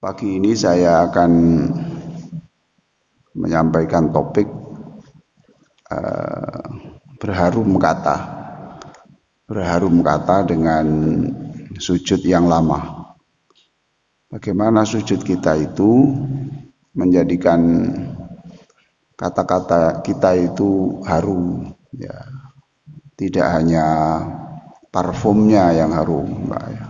Pagi ini saya akan menyampaikan topik berharum kata dengan sujud yang lama. Bagaimana sujud kita itu menjadikan kata-kata kita itu harum, ya. Tidak hanya parfumnya yang harum, Mbak, ya.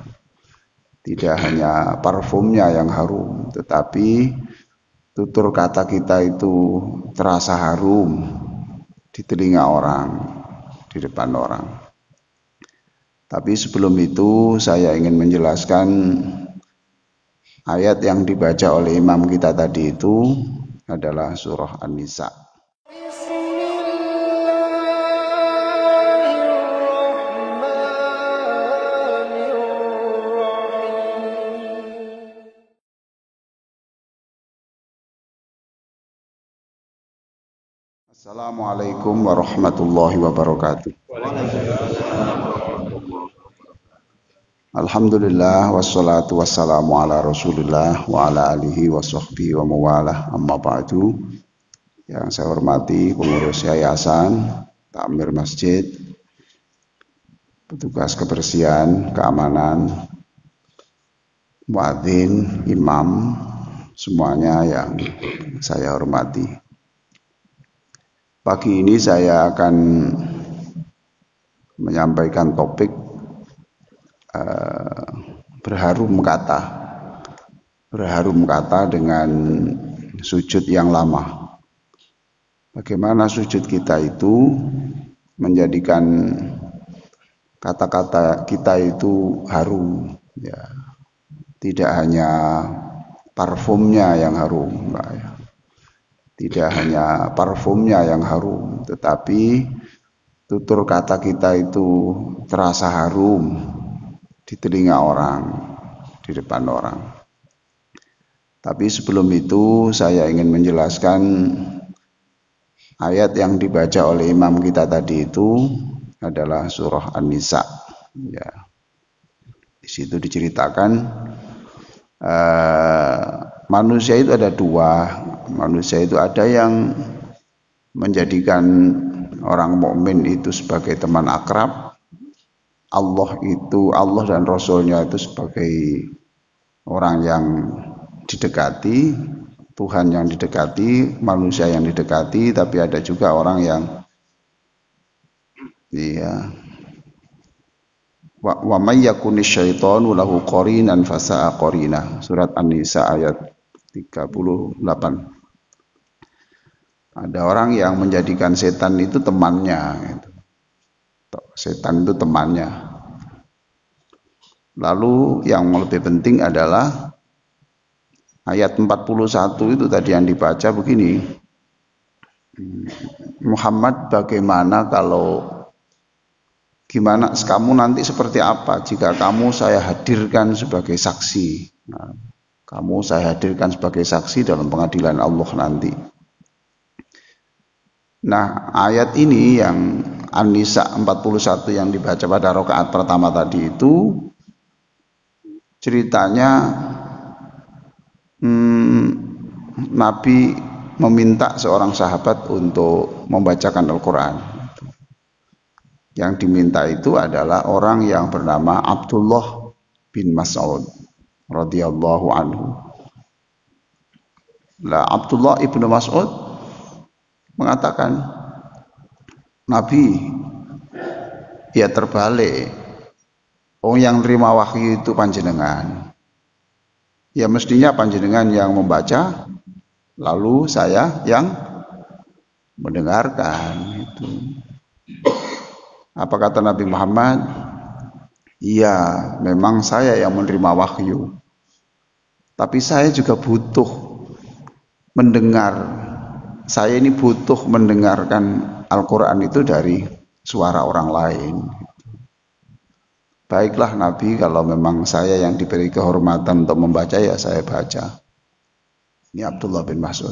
Tidak hanya parfumnya yang harum, tetapi tutur kata kita itu terasa harum di telinga orang, di depan orang. Tapi sebelum itu saya ingin menjelaskan ayat yang dibaca oleh imam kita tadi itu adalah surah An-Nisa. Assalamualaikum warahmatullahi wabarakatuh. Alhamdulillah wassalatu wassalamu ala Rasulillah wa ala alihi wa sahbihi wa mawalah, amma ba'du. Yang saya hormati pengurus yayasan, takmir masjid, petugas kebersihan, keamanan, muadzin, imam, semuanya yang saya hormati. Pagi ini saya akan menyampaikan topik berharum kata dengan sujud yang lama. Bagaimana sujud kita itu menjadikan kata-kata kita itu harum, ya. Tidak hanya parfumnya yang harum, Mbak, ya. Tidak hanya parfumnya yang harum, tetapi tutur kata kita itu terasa harum di telinga orang, di depan orang. Tapi sebelum itu saya ingin menjelaskan ayat yang dibaca oleh imam kita tadi itu adalah surah An-Nisa. Ya. Di situ diceritakan manusia itu ada dua. Manusia itu ada yang menjadikan orang mukmin itu sebagai teman akrab, Allah dan Rasulnya itu sebagai orang yang didekati, Tuhan yang didekati, manusia yang didekati. Tapi ada juga orang yang wa may yakuni syaitanu lahu qarinan fasa'a qarina, surat An-Nisa ayat 38. Ada orang yang menjadikan setan itu temannya, gitu. Setan itu temannya. Lalu yang lebih penting adalah ayat 41 itu tadi yang dibaca begini. Muhammad, gimana kamu nanti seperti apa jika kamu saya hadirkan sebagai saksi. Nah, kamu saya hadirkan sebagai saksi dalam pengadilan Allah nanti. Nah, ayat ini yang An-Nisa 41 yang dibaca pada rakaat pertama tadi itu ceritanya Nabi meminta seorang sahabat untuk membacakan Al-Quran. Yang diminta itu adalah orang yang bernama Abdullah bin Mas'ud radhiyallahu anhu. Lah Abdullah ibnu Mas'ud mengatakan, Nabi, ya terbalik. Yang terima wahyu itu panjenengan. Ya mestinya panjenengan yang membaca, lalu saya yang mendengarkan. Itu. Apa kata Nabi Muhammad? Iya, memang saya yang menerima wahyu. Tapi saya juga butuh mendengar. Saya ini butuh mendengarkan Al-Quran itu dari suara orang lain. Baiklah Nabi, kalau memang saya yang diberi kehormatan untuk membaca, ya saya baca. Ini Abdullah bin Mas'ud.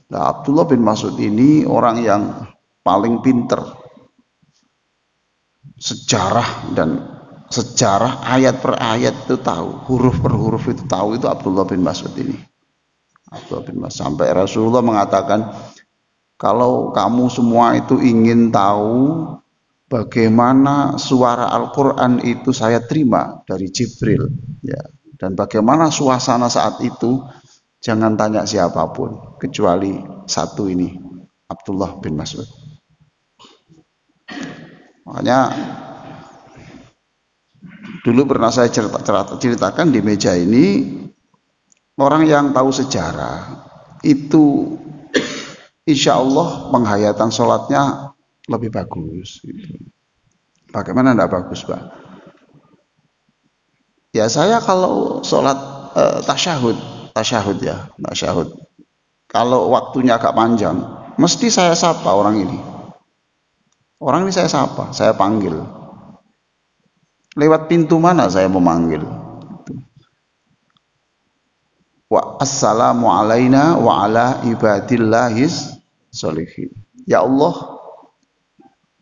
Nah, Abdullah bin Mas'ud ini orang yang paling pinter sejarah dan sejarah ayat per ayat itu tahu, huruf per huruf itu tahu, itu Abdullah bin Mas'ud ini. Abdullah bin Mas'ud sampai Rasulullah mengatakan, kalau kamu semua itu ingin tahu bagaimana suara Al-Quran itu saya terima dari Jibril, ya, dan bagaimana suasana saat itu, jangan tanya siapapun kecuali satu ini, Abdullah bin Mas'ud. Makanya dulu pernah saya ceritakan di meja ini, orang yang tahu sejarah itu insya Allah penghayatan sholatnya lebih bagus. Bagaimana tidak bagus, Pak? Ya saya kalau sholat tasyahud ya, tasyahud. Kalau waktunya agak panjang, mesti saya sapa orang ini. Orang ini saya sapa, saya panggil. Lewat pintu mana saya memanggil? Wa assalamu alaina wa ala ibadillahis sholihin. Ya Allah,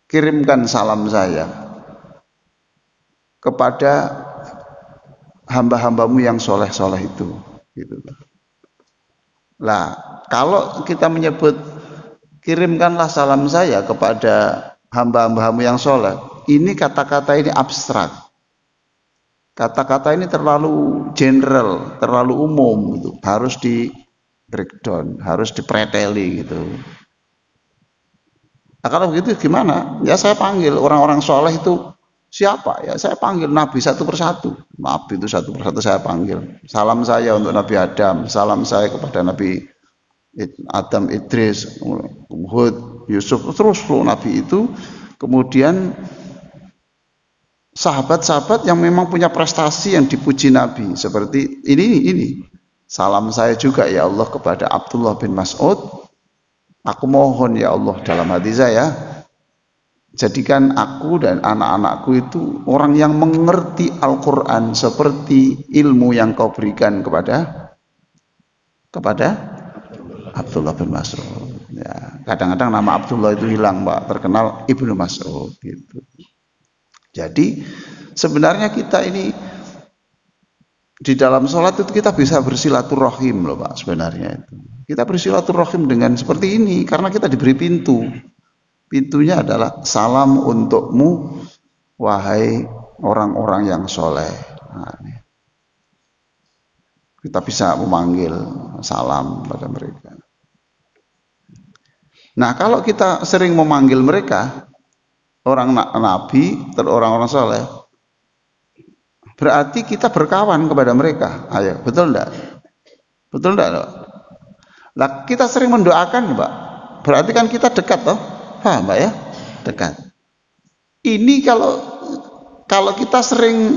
kirimkan salam saya kepada hamba-hambamu yang soleh-soleh itu. Gitu. Lah, kalau kita menyebut kirimkanlah salam saya kepada hamba-hambamu yang soleh, ini kata-kata ini abstrak. Kata-kata ini terlalu general, terlalu umum gitu. Harus di breakdown, harus dipreteli gitu. Nah, kalau begitu gimana? Ya saya panggil orang-orang soleh itu siapa? Ya saya panggil Nabi satu persatu. Nabi itu satu persatu saya panggil. Salam saya untuk Nabi Adam, salam saya kepada Nabi Adam, Idris, Hud, Yusuf, terus Nabi itu. Kemudian sahabat-sahabat yang memang punya prestasi yang dipuji Nabi seperti ini. Salam saya juga ya Allah kepada Abdullah bin Mas'ud. Aku mohon ya Allah dalam hati saya, jadikan aku dan anak-anakku itu orang yang mengerti Al-Quran seperti ilmu yang kau berikan kepada Abdullah bin Mas'ud. Ya, kadang-kadang nama Abdullah itu hilang, Pak, terkenal Ibnu Mas'ud gitu. Jadi sebenarnya kita ini di dalam sholat itu kita bisa bersilaturahim loh, Pak, sebenarnya itu. Kita bersilaturahim dengan seperti ini karena kita diberi pintu. Pintunya adalah salam untukmu wahai orang-orang yang soleh. Nah, kita bisa memanggil salam pada mereka. Nah, kalau kita sering memanggil mereka, orang nabi, orang-orang soleh, berarti kita berkawan kepada mereka. Ayo, betul enggak? Betul enggak? Lah, kita sering mendoakan, Pak. Berarti kan kita dekat toh? Paham, Pak ya? Dekat. Ini kalau kita sering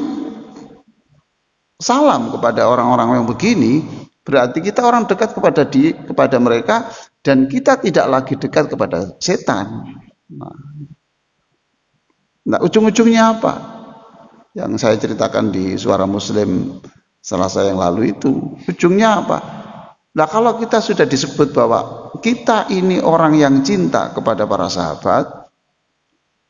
salam kepada orang-orang yang begini, berarti kita orang dekat kepada mereka dan kita tidak lagi dekat kepada setan. Nah, ujung-ujungnya apa? Yang saya ceritakan di Suara Muslim Selasa yang lalu itu, ujungnya apa? Nah, kalau kita sudah disebut bahwa kita ini orang yang cinta kepada para sahabat,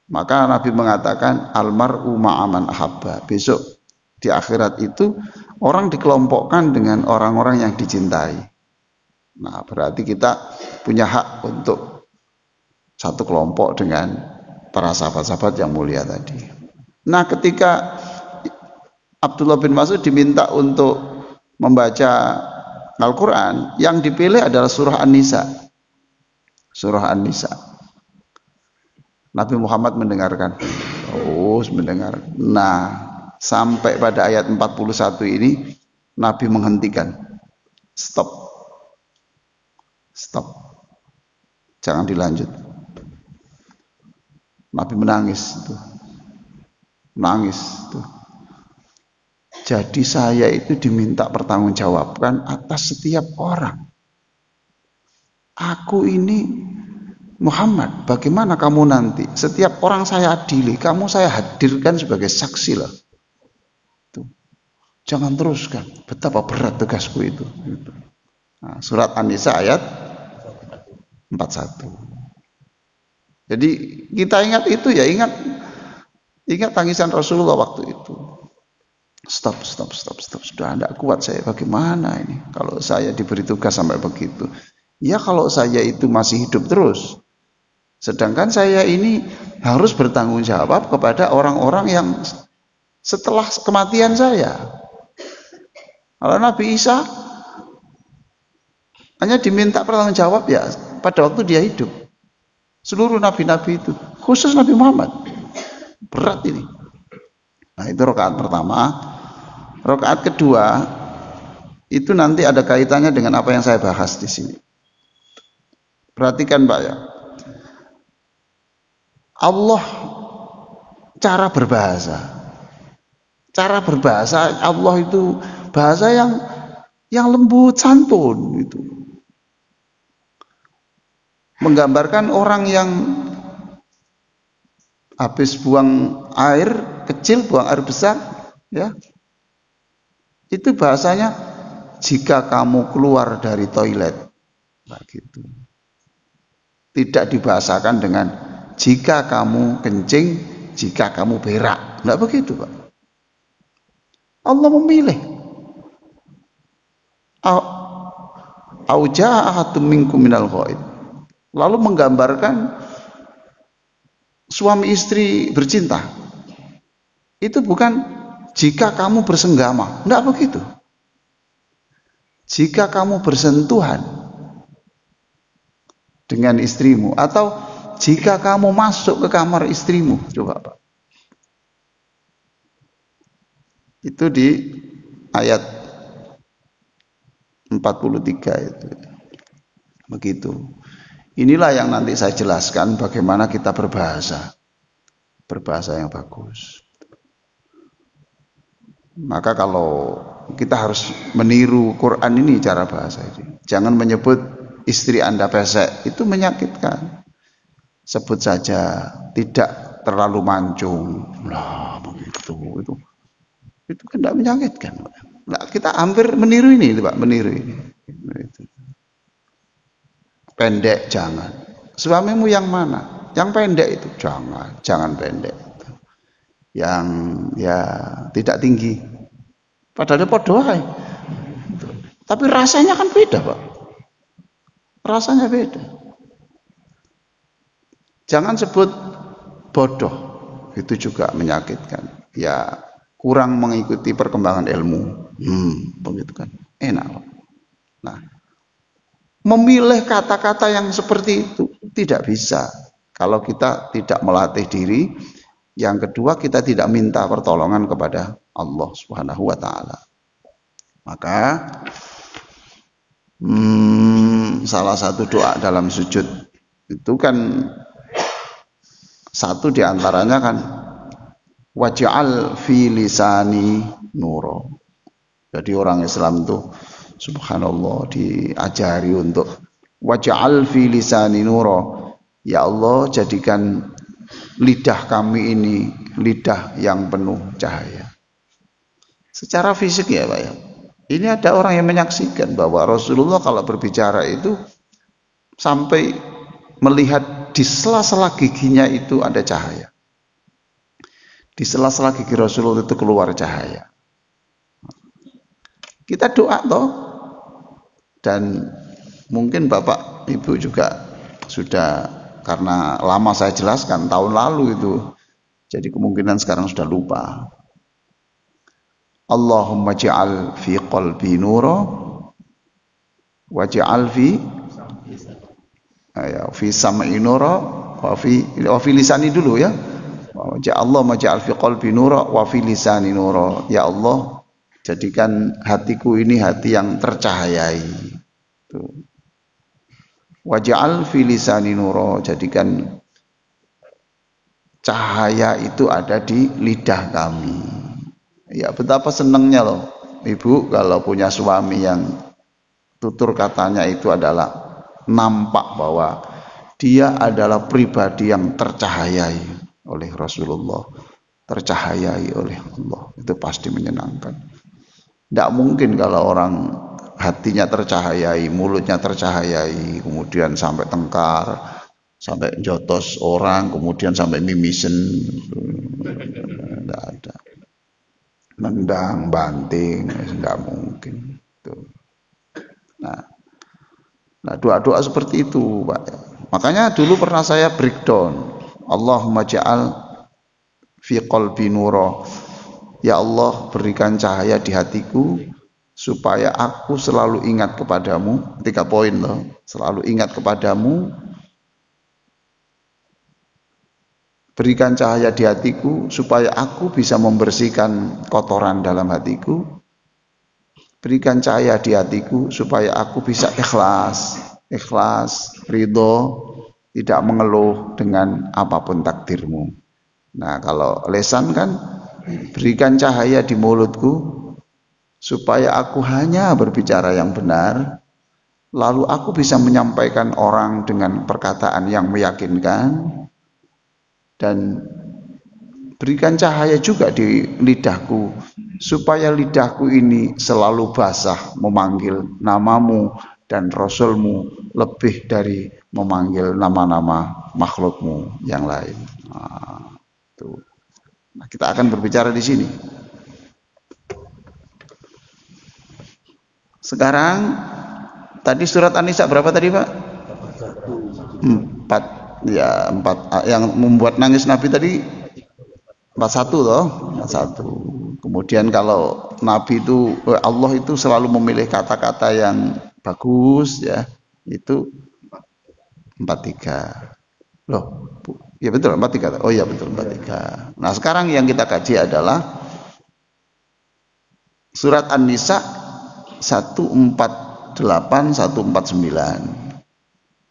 maka Nabi mengatakan almar'u ma'aman ahabba. Besok di akhirat itu orang dikelompokkan dengan orang-orang yang dicintai. Nah, berarti kita punya hak untuk satu kelompok dengan para sahabat-sahabat yang mulia tadi. Nah, ketika Abdullah bin Mas'ud diminta untuk membaca Al-Quran, yang dipilih adalah surah An-Nisa. Surah An-Nisa. Nabi Muhammad mendengarkan. Terus mendengar. Nah, sampai pada ayat 41 ini Nabi menghentikan. Stop. Jangan dilanjut. Nabi menangis itu. Nangis itu. Jadi saya itu diminta pertanggungjawabkan atas setiap orang. Aku ini Muhammad, bagaimana kamu nanti? Setiap orang saya adili, kamu saya hadirkan sebagai saksi lah. Tuh. Jangan teruskan, betapa berat tugasku itu. Nah, surat An-Nisa ayat 41. Jadi kita ingat itu ya, ingat Ingat tangisan Rasulullah waktu itu. Stop. Sudah tidak kuat saya. Bagaimana ini? Kalau saya diberi tugas sampai begitu. Ya kalau saya itu masih hidup terus. Sedangkan saya ini harus bertanggung jawab kepada orang-orang yang setelah kematian saya. Kalau Nabi Isa hanya diminta bertanggung jawab ya pada waktu dia hidup. Seluruh nabi-nabi itu, khusus Nabi Muhammad. Berat ini. Nah, itu rakaat pertama. Rakaat kedua itu nanti ada kaitannya dengan apa yang saya bahas di sini. Perhatikan Pak ya. Allah cara berbahasa. Cara berbahasa Allah itu bahasa yang lembut, santun itu. Menggambarkan orang yang habis buang air kecil, buang air besar, ya. Itu bahasanya jika kamu keluar dari toilet, nah, gitu. Tidak dibahasakan dengan jika kamu kencing, jika kamu berak, tidak begitu Pak. Allah memilih. Auja'a ahadum minkum minal ghaid. Lalu menggambarkan suami istri bercinta. Itu bukan jika kamu bersenggama, enggak begitu. Jika kamu bersentuhan dengan istrimu atau jika kamu masuk ke kamar istrimu, coba Pak. Itu di ayat 43 itu. Begitu. Inilah yang nanti saya jelaskan bagaimana kita berbahasa. Berbahasa yang bagus. Maka kalau kita harus meniru Quran ini cara bahasa ini. Jangan menyebut istri Anda pesek, itu menyakitkan. Sebut saja tidak terlalu mancung. Lah begitu itu kan tidak menyakitkan. Nah, kita hampir meniru ini Pak, meniru ini. Pendek jangan. Suamimu yang mana? Yang pendek itu jangan pendek. Yang ya tidak tinggi. Padahal dia podo ae. Tapi rasanya kan beda, Pak. Rasanya beda. Jangan sebut bodoh. Itu juga menyakitkan. Ya kurang mengikuti perkembangan ilmu. Begitu kan. Enak, Pak. Nah, memilih kata-kata yang seperti itu tidak bisa kalau kita tidak melatih diri. Yang kedua, kita tidak minta pertolongan kepada Allah Subhanahu wa taala. Maka salah satu doa dalam sujud itu kan satu diantaranya kan waj'al fi lisani nuro. Jadi orang Islam tuh subhanallah diajari untuk waj'al fi lisani nuro. Ya Allah, jadikan lidah kami ini lidah yang penuh cahaya. Secara fisik ya Pak ya. Ini ada orang yang menyaksikan bahwa Rasulullah kalau berbicara itu sampai melihat di sela-sela giginya itu ada cahaya. Di sela-sela gigi Rasulullah itu keluar cahaya. Kita doa toh. Dan mungkin Bapak Ibu juga sudah, karena lama saya jelaskan tahun lalu itu, jadi kemungkinan sekarang sudah lupa. Allahumma ja'al fi qalbi nura waj'al fi sam'i nura wa fi lisani dulu ya. Allahumma ja'al fi qalbi nura wa fi lisani nura. Ya Allah, jadikan hatiku ini hati yang tercahayai. Tuh. Waj'al fi lisani nura, jadikan cahaya itu ada di lidah kami. Ya betapa senangnya loh Ibu kalau punya suami yang tutur katanya itu adalah nampak bahwa dia adalah pribadi yang tercahayai oleh Rasulullah, tercahayai oleh Allah. Itu pasti menyenangkan. Tidak mungkin kalau orang hatinya tercahayai, mulutnya tercahayai, kemudian sampai tengkar, sampai jotos orang, kemudian sampai mimisen, tidak ada. Nendang, banting, nggak mungkin. Tuh. Nah, doa-doa seperti itu, Pak. Makanya dulu pernah saya breakdown. Allahumma ja'al fi qalbi nura. Ya Allah, berikan cahaya di hatiku supaya aku selalu ingat kepadamu. 3 poin loh. Selalu ingat kepadamu. Berikan cahaya di hatiku supaya aku bisa membersihkan kotoran dalam hatiku. Berikan cahaya di hatiku supaya aku bisa ikhlas, ridho, tidak mengeluh dengan apapun takdirmu. Nah, kalau lesan kan, berikan cahaya di mulutku supaya aku hanya berbicara yang benar, lalu aku bisa menyampaikan orang dengan perkataan yang meyakinkan, dan berikan cahaya juga di lidahku supaya lidahku ini selalu basah memanggil namamu dan Rasulmu lebih dari memanggil nama-nama makhlukmu yang lain. Nah, kita akan berbicara di sini. Sekarang tadi surat An-Nisa berapa tadi, Pak? 4. Ya, 4. Yang membuat nangis Nabi tadi 41 toh, 41. Kemudian kalau Nabi itu, Allah itu selalu memilih kata-kata yang bagus ya, itu 43. Loh, ya betul 43. Oh ya betul 43. Nah, sekarang yang kita kaji adalah surat An-Nisa 148 149.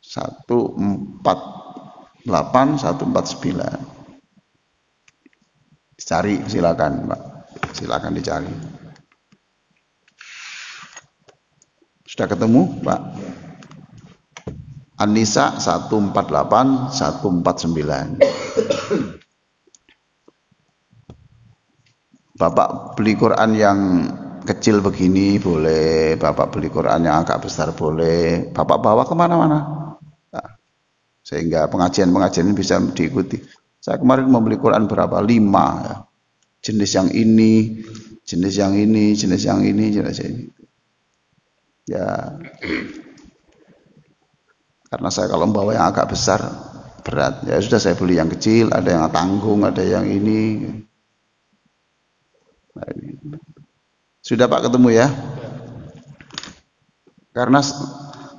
148 149. Cari silakan, Pak. Silakan dicari. Sudah ketemu, Pak? An-Nisa 148 149. Bapak beli Quran yang kecil begini boleh, Bapak beli Quran yang agak besar boleh, Bapak bawa kemana-mana. Nah, sehingga pengajian-pengajian ini bisa diikuti. Saya kemarin membeli Quran berapa? 5 ya. Jenis yang ini, jenis yang ini, jenis yang ini, jenis ini. Ya. Karena saya kalau membawa yang agak besar berat. Ya sudah saya beli yang kecil, ada yang tanggung, ada yang ini. Nah, ini. Sudah Pak ketemu ya? Karena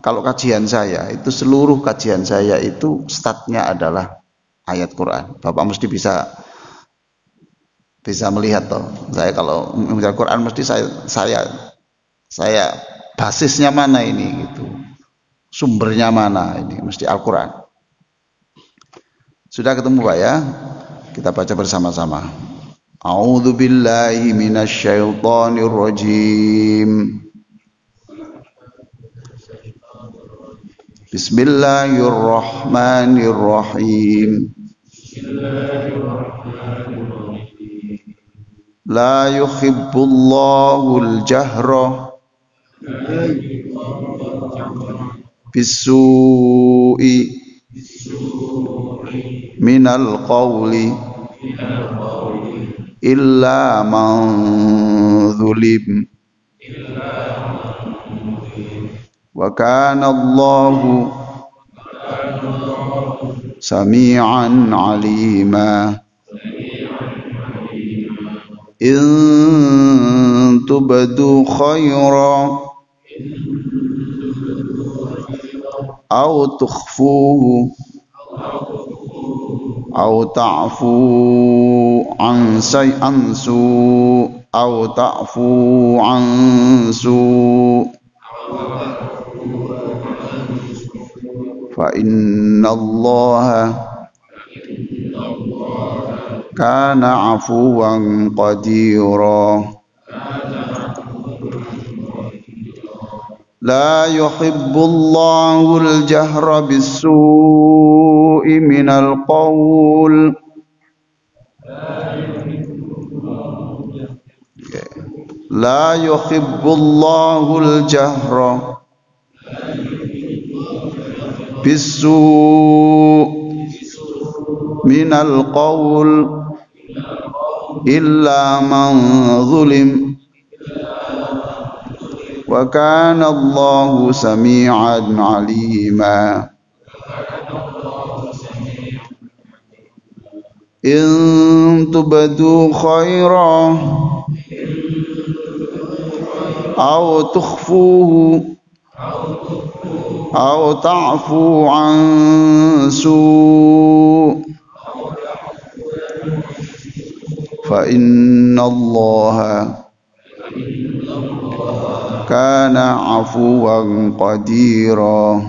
kalau kajian saya, itu seluruh kajian saya itu startnya adalah ayat Quran. Bapak mesti bisa melihat toh. Saya kalau membaca Quran mesti saya basisnya mana ini gitu. Sumbernya mana ini, mesti Al-Qur'an. Sudah ketemu Pak ya? Kita baca bersama-sama. A'udzu billahi minasyaitonir rajim. Bismillahirrahmanirrahim. La yuhibbullahul jahra bisu'i minal qawli illa man zulim wa kana Allahu sami'an alima. In tubdu khayra aw tukhfuhu aw ta'fu an say'an su aw ta'fu an su fa innallaha kana afuwan qadira. La yuhibbullahu al-jahra bis-su'i minal qawl. La yuhibbullahu al-jahra bisu minal qaul illa man zulim wa kana Allahu sami'an alima. In tubadu khaira aw tukhfuhu aw ta'fu an su' fa inna Allaha kana afuwan qadira.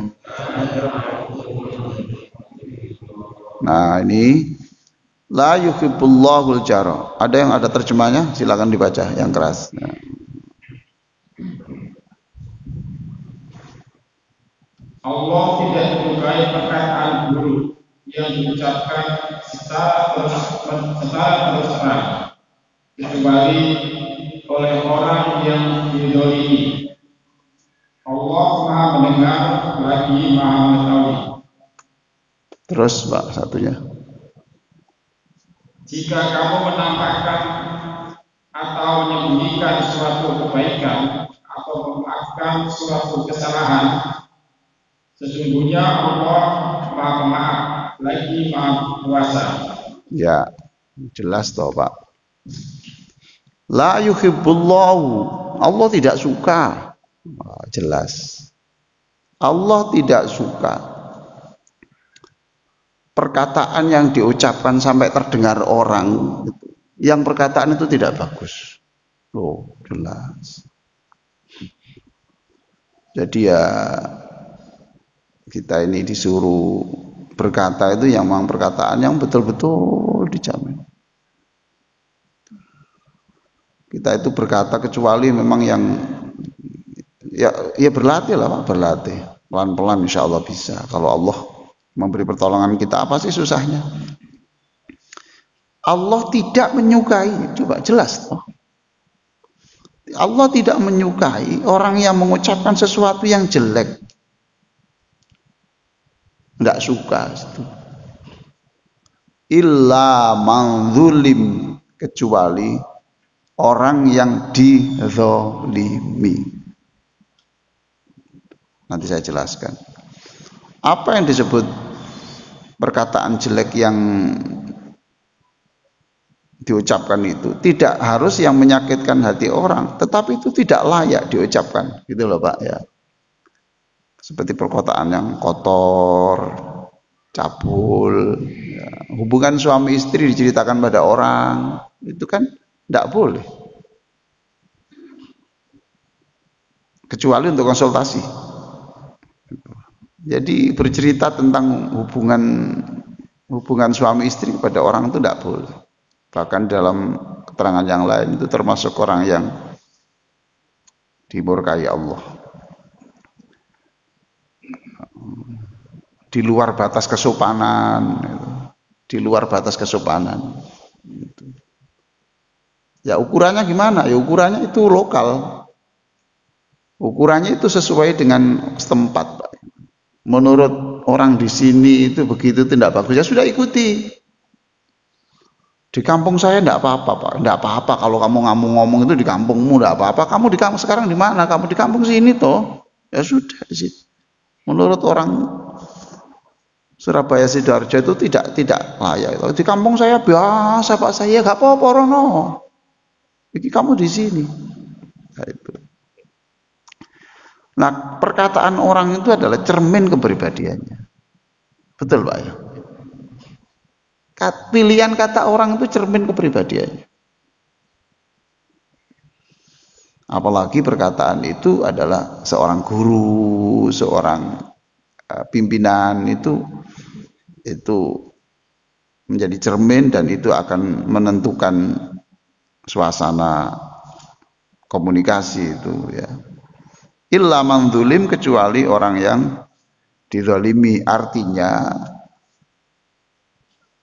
Nah, ini la yuhibbullahul jara. Ada yang ada terjemahnya? Silakan dibaca yang keras. Nah. Allah tidak menyukai perkataan buruk yang diucapkan secara terus terang, kecuali oleh orang yang dizalimi. Allah Maha mendengar lagi Maha mengetahui. Terus Pak satunya. Jika kamu menampakkan atau menyembunyikan suatu kebaikan atau memaafkan suatu kesalahan, sesungguhnya Allah Maha Pemaaf lagi Maha Kuasa. Ya, jelas toh Pak. La yuhibbullahu, Allah tidak suka. Jelas. Allah tidak suka perkataan yang diucapkan sampai terdengar orang, yang perkataan itu tidak bagus. Loh, jelas. Jadi ya kita ini disuruh berkata itu yang memang perkataan yang betul-betul dijamin. Kita itu berkata kecuali memang yang ya berlatih lah Pak, berlatih. Pelan-pelan insya Allah bisa. Kalau Allah memberi pertolongan kita, apa sih susahnya? Allah tidak menyukai, coba jelas toh. Allah tidak menyukai orang yang mengucapkan sesuatu yang jelek. Tidak suka itu. Illa man zulim, kecuali orang yang dizalimi. Nanti saya jelaskan. Apa yang disebut perkataan jelek yang diucapkan itu? Tidak harus yang menyakitkan hati orang, tetapi itu tidak layak diucapkan, gitu loh Pak ya. Seperti perkataan yang kotor, cabul, ya. Hubungan suami istri diceritakan pada orang, itu kan tidak boleh. Kecuali untuk konsultasi. Jadi bercerita tentang hubungan suami istri pada orang itu tidak boleh. Bahkan dalam keterangan yang lain itu termasuk orang yang dimurkai Allah. Di luar batas kesopanan, di luar batas kesopanan. Ya ukurannya gimana? Ya ukurannya itu lokal. Ukurannya itu sesuai dengan setempat, Pak. Menurut orang di sini itu begitu tidak bagus, ya sudah ikuti. Di kampung saya tidak apa-apa Pak, tidak apa-apa kalau kamu ngomong itu di kampungmu tidak apa-apa. Kamu di kampung sekarang di mana? Kamu di kampung sini toh, ya sudah di situ. Menurut orang Surabaya Sidoarjo itu tidak layak. Di kampung saya biasa Pak, saya nggak apa-apa Rono. Jadi kamu di sini. Nah, itu. Nah, perkataan orang itu adalah cermin kepribadiannya. Betul Pak ya? Pilihan kata orang itu cermin kepribadiannya. Apalagi perkataan itu adalah seorang guru, seorang pimpinan itu menjadi cermin dan itu akan menentukan suasana komunikasi itu ya. Illa man zulim, kecuali orang yang dizalimi. Artinya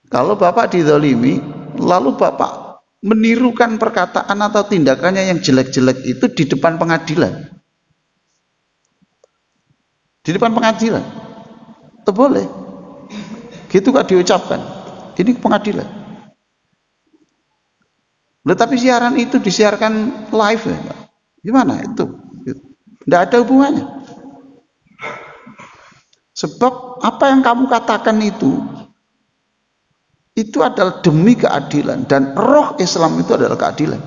kalau Bapak dizalimi lalu Bapak menirukan perkataan atau tindakannya yang jelek-jelek itu di depan pengadilan. Di depan pengadilan. Itu boleh. Gitu kok diucapkan. Ini pengadilan. Tapi siaran itu disiarkan live ya. Gimana itu? Tidak ada hubungannya. Sebab apa yang kamu katakan itu adalah demi keadilan, dan roh Islam itu adalah keadilan.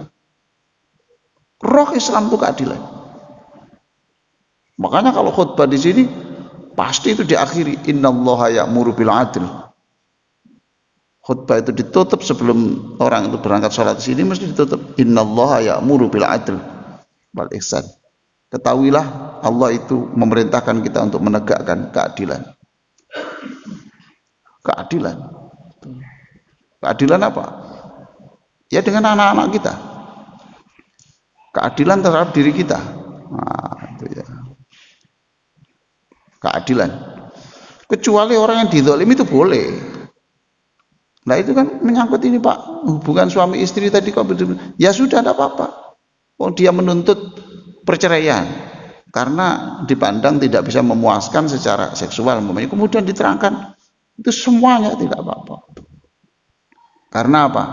Roh Islam itu keadilan. Makanya kalau khutbah di sini pasti itu diakhiri innallaha ya'muru bil 'adl. Khutbah itu ditutup sebelum orang itu berangkat sholat di sini mesti ditutup innallaha ya'muru bil 'adl wal ihsan. Ketahuilah Allah itu memerintahkan kita untuk menegakkan keadilan. Keadilan. Keadilan apa? Ya dengan anak-anak kita. Keadilan terhadap diri kita. Nah, itu ya. Keadilan. Kecuali orang yang dizalimi itu boleh. Nah itu kan menyangkut ini Pak, hubungan suami istri tadi kok betul. Ya sudah, tidak apa-apa. Oh, dia menuntut perceraian karena dipandang tidak bisa memuaskan secara seksual, kemudian diterangkan itu semuanya tidak apa-apa. Karena apa?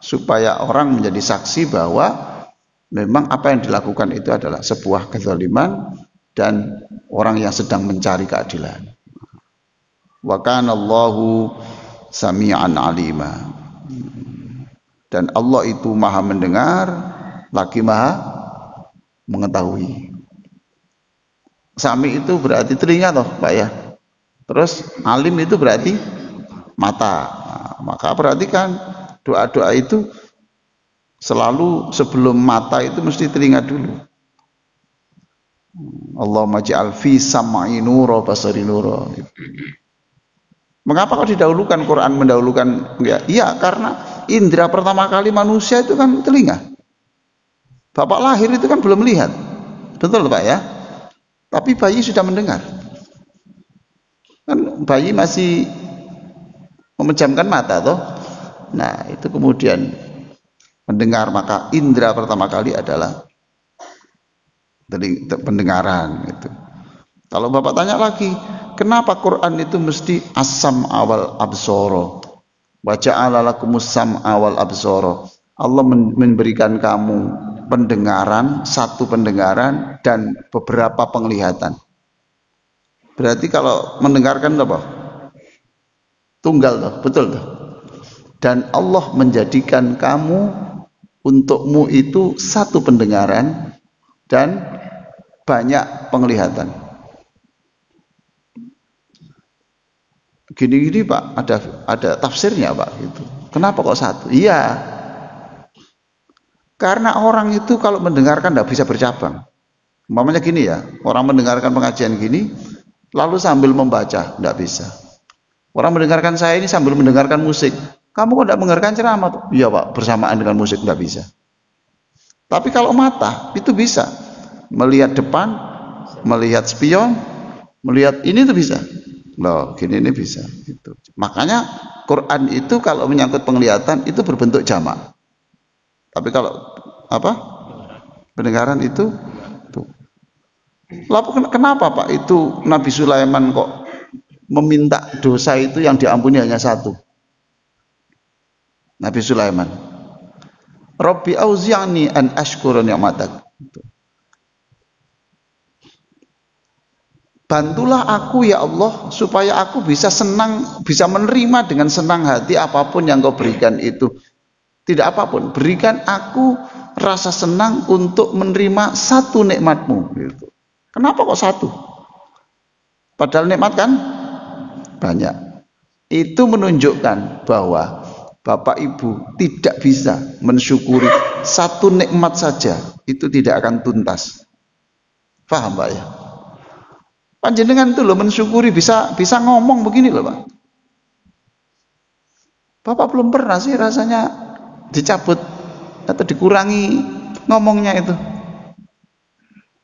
Supaya orang menjadi saksi bahwa memang apa yang dilakukan itu adalah sebuah kezaliman dan orang yang sedang mencari keadilan. Wa kana Allahu sami'an alima. Dan Allah itu maha mendengar lagi maha mengetahui. Sami itu berarti telinga toh Pak ya. Terus alim itu berarti mata. Nah, maka perhatikan doa-doa itu selalu sebelum mata itu mesti telinga dulu. Allahumma ja'al fi sam'i nura basari nura. Mengapa kok didahulukan Quran mendahulukan ya? Iya, karena indera pertama kali manusia itu kan telinga. Bapak lahir itu kan belum melihat. Betul Pak ya? Tapi bayi sudah mendengar. Kan bayi masih memejamkan mata toh. Nah, itu kemudian mendengar, maka indera pertama kali adalah pendengaran itu. Kalau Bapak tanya lagi, kenapa Quran itu mesti asam awal absoro? Wa ja'ala lakumus sam'a wal absoro. Allah memberikan kamu pendengaran, satu pendengaran dan beberapa penglihatan. Berarti kalau mendengarkan apa? Tunggal toh, betul toh. Dan Allah menjadikan kamu untukmu itu satu pendengaran dan banyak penglihatan. Gini-gini Pak, ada tafsirnya Pak gitu. Kenapa kok satu? Iya. Karena orang itu kalau mendengarkan tidak bisa bercabang. Umpamanya gini ya, orang mendengarkan pengajian gini, lalu sambil membaca, tidak bisa. Orang mendengarkan saya ini sambil mendengarkan musik. Kamu kok tidak mendengarkan ceramah? Iya Pak, bersamaan dengan musik tidak bisa. Tapi kalau mata itu bisa, melihat depan, melihat spion, melihat ini itu bisa. Loh, gini ini bisa. Gitu. Makanya Quran itu kalau menyangkut penglihatan itu berbentuk jamak. Tapi kalau apa? Pendengaran itu tuh. Lalu kenapa Pak itu Nabi Sulaiman kok meminta dosa itu yang diampuni hanya satu? Nabi Sulaiman. Rabbi auzi'ni an ashkura ni'matak. Bantulah aku ya Allah supaya aku bisa senang, bisa menerima dengan senang hati apapun yang Kau berikan itu. Tidak apapun, berikan aku rasa senang untuk menerima satu nikmat-Mu gitu. Kenapa kok satu? Padahal nikmat kan banyak. Itu menunjukkan bahwa Bapak Ibu tidak bisa mensyukuri satu nikmat saja, itu tidak akan tuntas. Paham Pak ya? Panjenengan itu loh mensyukuri bisa ngomong begini loh Pak. Bapak belum pernah sih rasanya dicabut atau dikurangi ngomongnya itu.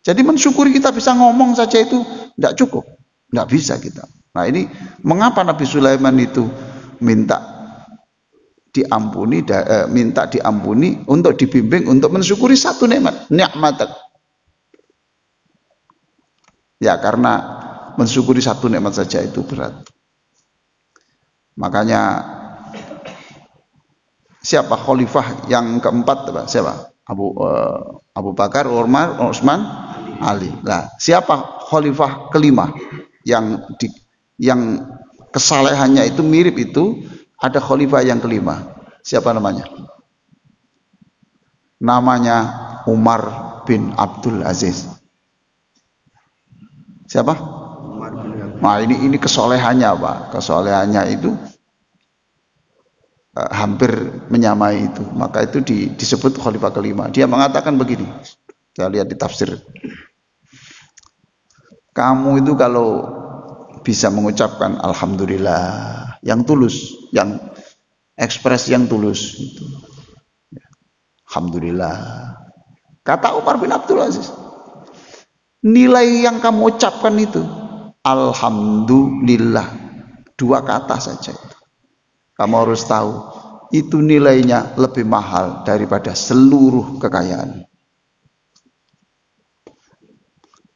Jadi mensyukuri kita bisa ngomong saja itu tidak cukup, tidak bisa kita. Nah ini mengapa Nabi Sulaiman itu minta diampuni, untuk dibimbing untuk mensyukuri satu nikmat, nikmatak. Ya karena mensyukuri satu nikmat saja itu berat. Makanya siapa khalifah yang keempat? Siapa? Abu Bakar, Umar, Utsman, Ali. Nah, siapa khalifah kelima yang kesalehannya itu mirip itu? Ada khalifah yang kelima. Siapa namanya? Namanya Umar bin Abdul Aziz. Siapa? Nah, ini kesolehannya, Pak. Kesolehannya itu hampir menyamai itu. Maka itu disebut khalifah kelima. Dia mengatakan begini. Saya lihat di tafsir. Kamu itu kalau bisa mengucapkan alhamdulillah yang tulus, yang ekspres yang tulus itu. Alhamdulillah. Kata Umar bin Abdul Aziz, nilai yang kamu ucapkan itu alhamdulillah, 2 kata saja itu. Kamu harus tahu itu nilainya lebih mahal daripada seluruh kekayaan.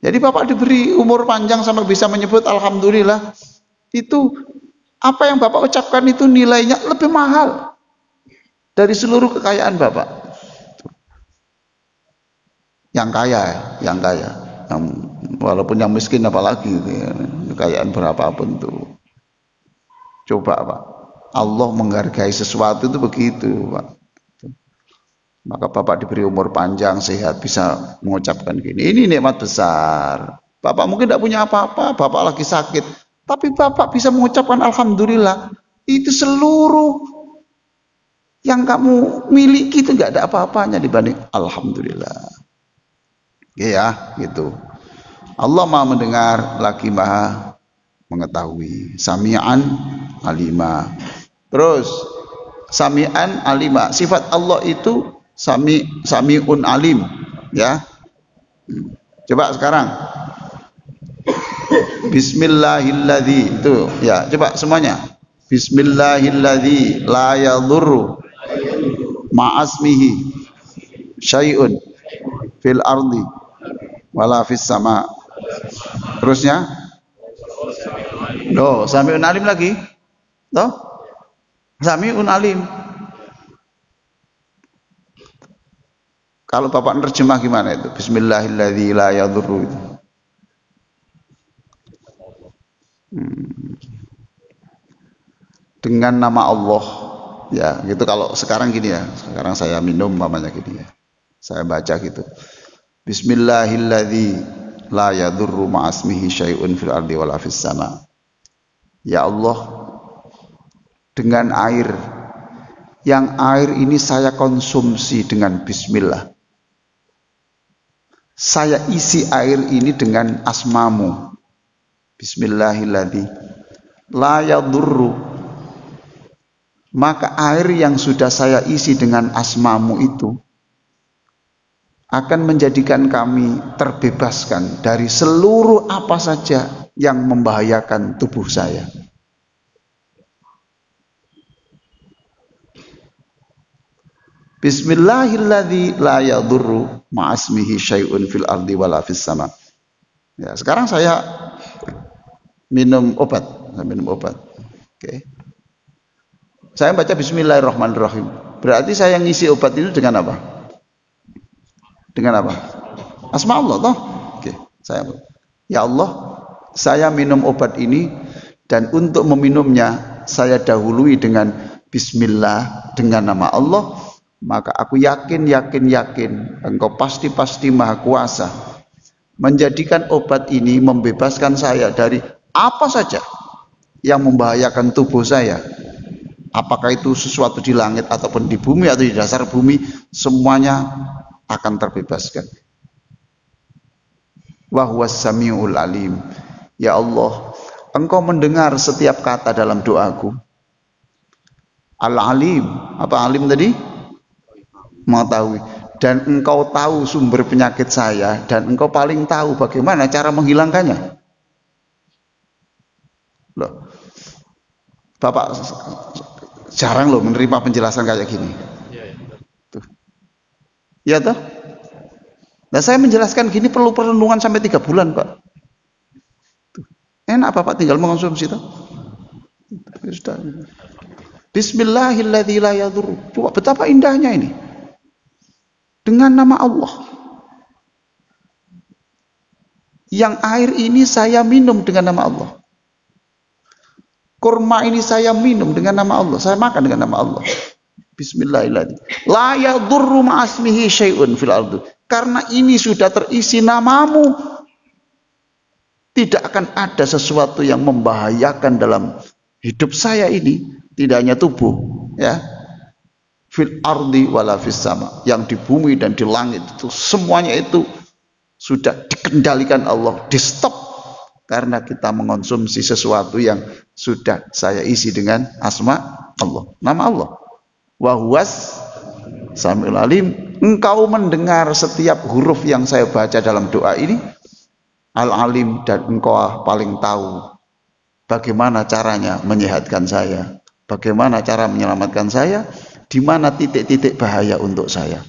Jadi Bapak diberi umur panjang sampai bisa menyebut alhamdulillah, itu apa yang Bapak ucapkan itu nilainya lebih mahal dari seluruh kekayaan Bapak. Yang kaya, yang walaupun yang miskin apalagi, kekayaan berapapun tuh. Coba Pak, Allah menghargai sesuatu itu begitu Pak. Maka Bapak diberi umur panjang, sehat, bisa mengucapkan gini. Ini nikmat besar. Bapak mungkin tidak punya apa-apa, Bapak lagi sakit, tapi Bapak bisa mengucapkan alhamdulillah. Itu seluruh yang kamu miliki itu nggak ada apa-apanya dibanding alhamdulillah. Ya, gitu. Allah Maha mendengar, lagi Maha mengetahui. Sami'an alima. Terus sami'an alima. Sifat Allah itu sami'un alim, ya. Coba sekarang. Bismillahilladzi, itu ya, coba semuanya. Bismillahilladzi la yadurru ma'asmihi syai'un fil ardi wala fis sama. Terusnya loh, sami'un alim lagi toh, sami'un alim. Kalau Bapak nerjemah gimana itu? Bismillahilladzi la yadurru itu. Dengan nama Allah, ya gitu. Kalau sekarang gini ya, sekarang saya minum mamanya gini ya, saya baca gitu. Bismillahilladzi la yadurru ma'asmihi syai'un fil ardi wala fis sama. Ya Allah, dengan air, yang air ini saya konsumsi dengan bismillah. Saya isi air ini dengan asmamu. Bismillahilladzi la yadurru. Maka air yang sudah saya isi dengan asmamu itu akan menjadikan kami terbebaskan dari seluruh apa saja yang membahayakan tubuh saya. Bismillahilladzi la yadurru ma'asmihi syai'un fil ardi wala fis sama. Ya, sekarang saya minum obat. Oke. Saya baca bismillahirrahmanirrahim. Berarti saya ngisi obat itu dengan apa? Dengan apa? Asma Allah toh? Oke, ya Allah, saya minum obat ini dan untuk meminumnya saya dahului dengan bismillah, dengan nama Allah, maka aku yakin Engkau pasti Maha Kuasa menjadikan obat ini membebaskan saya dari apa saja yang membahayakan tubuh saya. Apakah itu sesuatu di langit ataupun di bumi atau di dasar bumi, semuanya akan terbebaskan. Wa huwas samiul alim. Ya Allah, Engkau mendengar setiap kata dalam doaku. Al-alim, apa alim tadi? Mengetahui. Dan Engkau tahu sumber penyakit saya, dan Engkau paling tahu bagaimana cara menghilangkannya. Loh, Bapak jarang loh menerima penjelasan kayak gini. Tuh. Ya toh? Nah, saya menjelaskan gini perlu perenungan sampai 3 bulan, Pak. Tuh. Enak Bapak tinggal mengonsumsi toh. Sudah. Bismillahilladzi la yadurru. Coba betapa indahnya ini. Dengan nama Allah. Yang air ini saya minum dengan nama Allah. Kurma ini saya minum dengan nama Allah. Saya makan dengan nama Allah. Bismillahirrahmanirrahim. La yadurru ma'asmihi syai'un fil ardi. Karena ini sudah terisi namamu. Tidak akan ada sesuatu yang membahayakan dalam hidup saya ini. Tidak hanya tubuh. Ya. Fil ardi wala fis sama. Yang di bumi dan di langit itu. Semuanya itu sudah dikendalikan Allah. Di stop. Karena kita mengonsumsi sesuatu yang sudah saya isi dengan asma Allah. Nama Allah. Wa huwas samiul alim. Engkau mendengar setiap huruf yang saya baca dalam doa ini. Al-alim, dan engkau paling tahu bagaimana caranya menyehatkan saya. Bagaimana cara menyelamatkan saya. Di mana titik-titik bahaya untuk saya.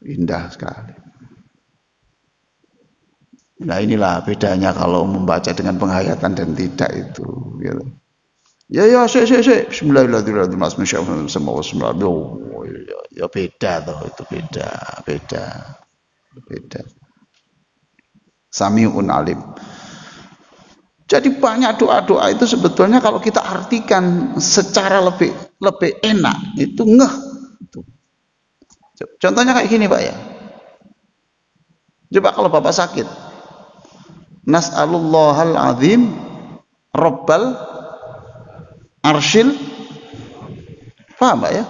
Indah sekali. Nah inilah bedanya kalau membaca dengan penghayatan dan tidak itu. Gitu. Ya Bismillahirrahmanirrahim. Ya beda toh, itu beda. Sami'un alim. Jadi banyak doa-doa itu sebetulnya kalau kita artikan secara lebih enak itu ngeh. Contohnya kayak gini Pak ya. Coba kalau Bapak sakit. Nas'alullahal azim Rabbal arsyil. Paham Pak ya?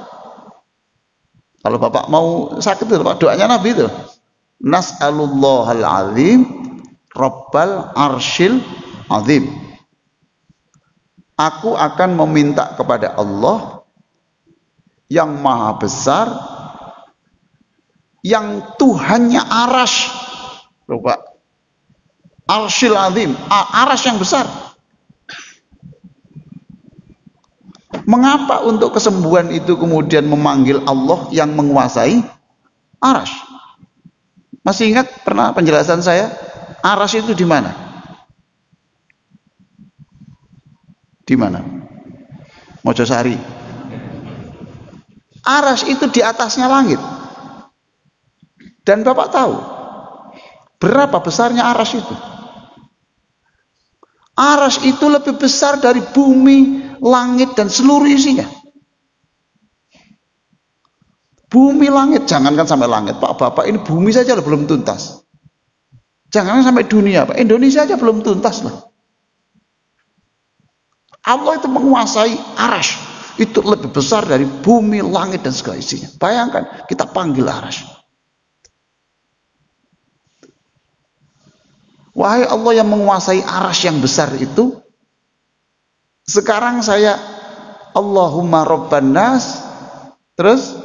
Kalau Bapak mau sakit itu Pak, doanya Nabi itu. Nas'alullahal azim Rabbal arsyil azim. Aku akan meminta kepada Allah yang maha besar, yang Tuhannya arasy. Coba. Arsyil azim, arasy yang besar. Mengapa untuk kesembuhan itu kemudian memanggil Allah yang menguasai arasy? Masih ingat pernah penjelasan saya? Arasy itu di mana? Di mana? Mojosari. Arasy itu di atasnya langit. Dan Bapak tahu berapa besarnya arasy itu? Arasy itu lebih besar dari bumi, langit, dan seluruh isinya. Bumi, langit, jangankan sampai langit, Pak. Bapak ini bumi saja belum tuntas. Jangankan sampai dunia, Pak. Indonesia aja belum tuntas lah. Allah itu menguasai arasy. Itu lebih besar dari bumi, langit, dan segala isinya. Bayangkan, kita panggil arasy. Wahai Allah yang menguasai arasy yang besar itu, sekarang saya Allahumma Rabban nas, terus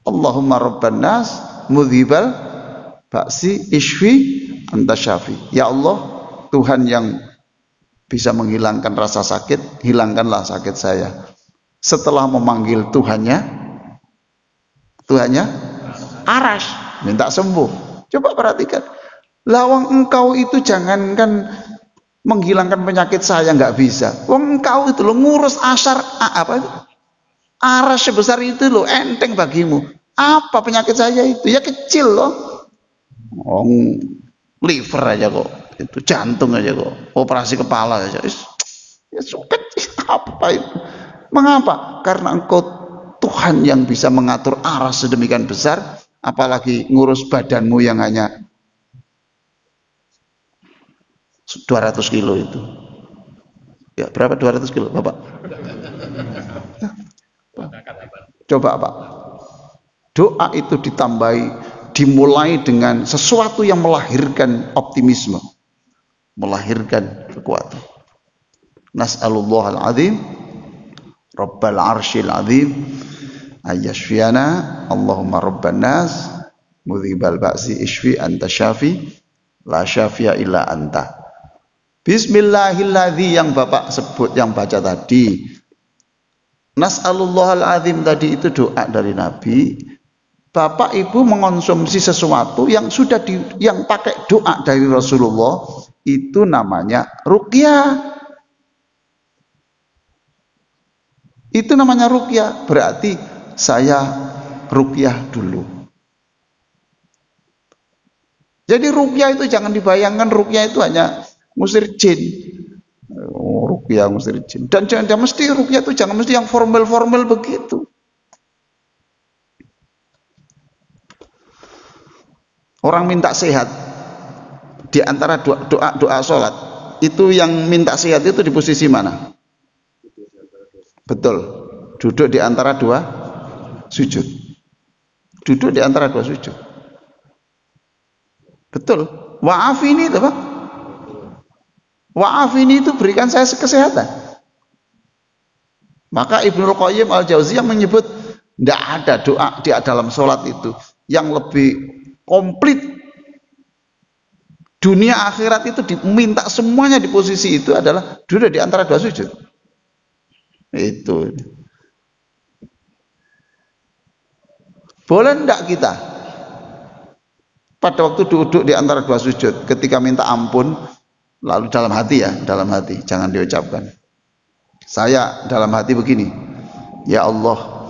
Allahumma Rabban nas mudhibal ba'si ishfi anta syafi. Ya Allah, Tuhan yang bisa menghilangkan rasa sakit, hilangkanlah sakit saya. Setelah memanggil Tuhannya arasy, minta sembuh. Coba perhatikan. Lawang engkau itu jangankan menghilangkan penyakit saya nggak bisa. Wong engkau itu lo ngurus arasy sebesar itu lo enteng bagimu. Apa penyakit saya itu? Ya kecil loh. Liver aja kok, itu jantung aja kok, operasi kepala aja. Ya kecil apa itu? Mengapa? Karena engkau Tuhan yang bisa mengatur arasy sedemikian besar, apalagi ngurus badanmu yang hanya 200 kilo itu. Ya, berapa 200 kilo, Bapak? Coba, Pak. Doa itu dimulai dengan sesuatu yang melahirkan optimisme, melahirkan kekuatan. Nas'alullahal azim Rabbal arsyil azim ayyashfiyana Allahumma Rabban nas mudhibal ba'si ishfi anta syafi la syafi'a illa anta. Bismillahilladzi yang Bapak sebut, yang baca tadi. Nas'alullahal azim tadi itu doa dari Nabi Bapak Ibu mengonsumsi sesuatu yang sudah yang pakai doa dari Rasulullah, itu namanya ruqyah. Itu namanya ruqyah, berarti saya ruqyah dulu. Jadi ruqyah itu jangan dibayangkan ruqyah itu hanya ngusir jin. Ruqyah ngusir jin. Dan jangan mesti ruqyah itu jangan mesti yang formal-formal begitu. Orang minta sehat di antara doa sholat itu, yang minta sehat itu di posisi mana? Betul, duduk di antara dua sujud. Duduk di antara dua sujud. Betul. Wa'afini itu Pak. Wa'afini itu berikan saya kesehatan. Maka Ibnul Qayyim Al-Jauziyah menyebut tidak ada doa di dalam sholat itu yang lebih komplit. Dunia akhirat itu diminta semuanya di posisi itu adalah duduk di antara dua sujud. Itu. Boleh enggak kita pada waktu duduk di antara dua sujud ketika minta ampun, lalu dalam hati ya, dalam hati, jangan diucapkan. Saya dalam hati begini, ya Allah,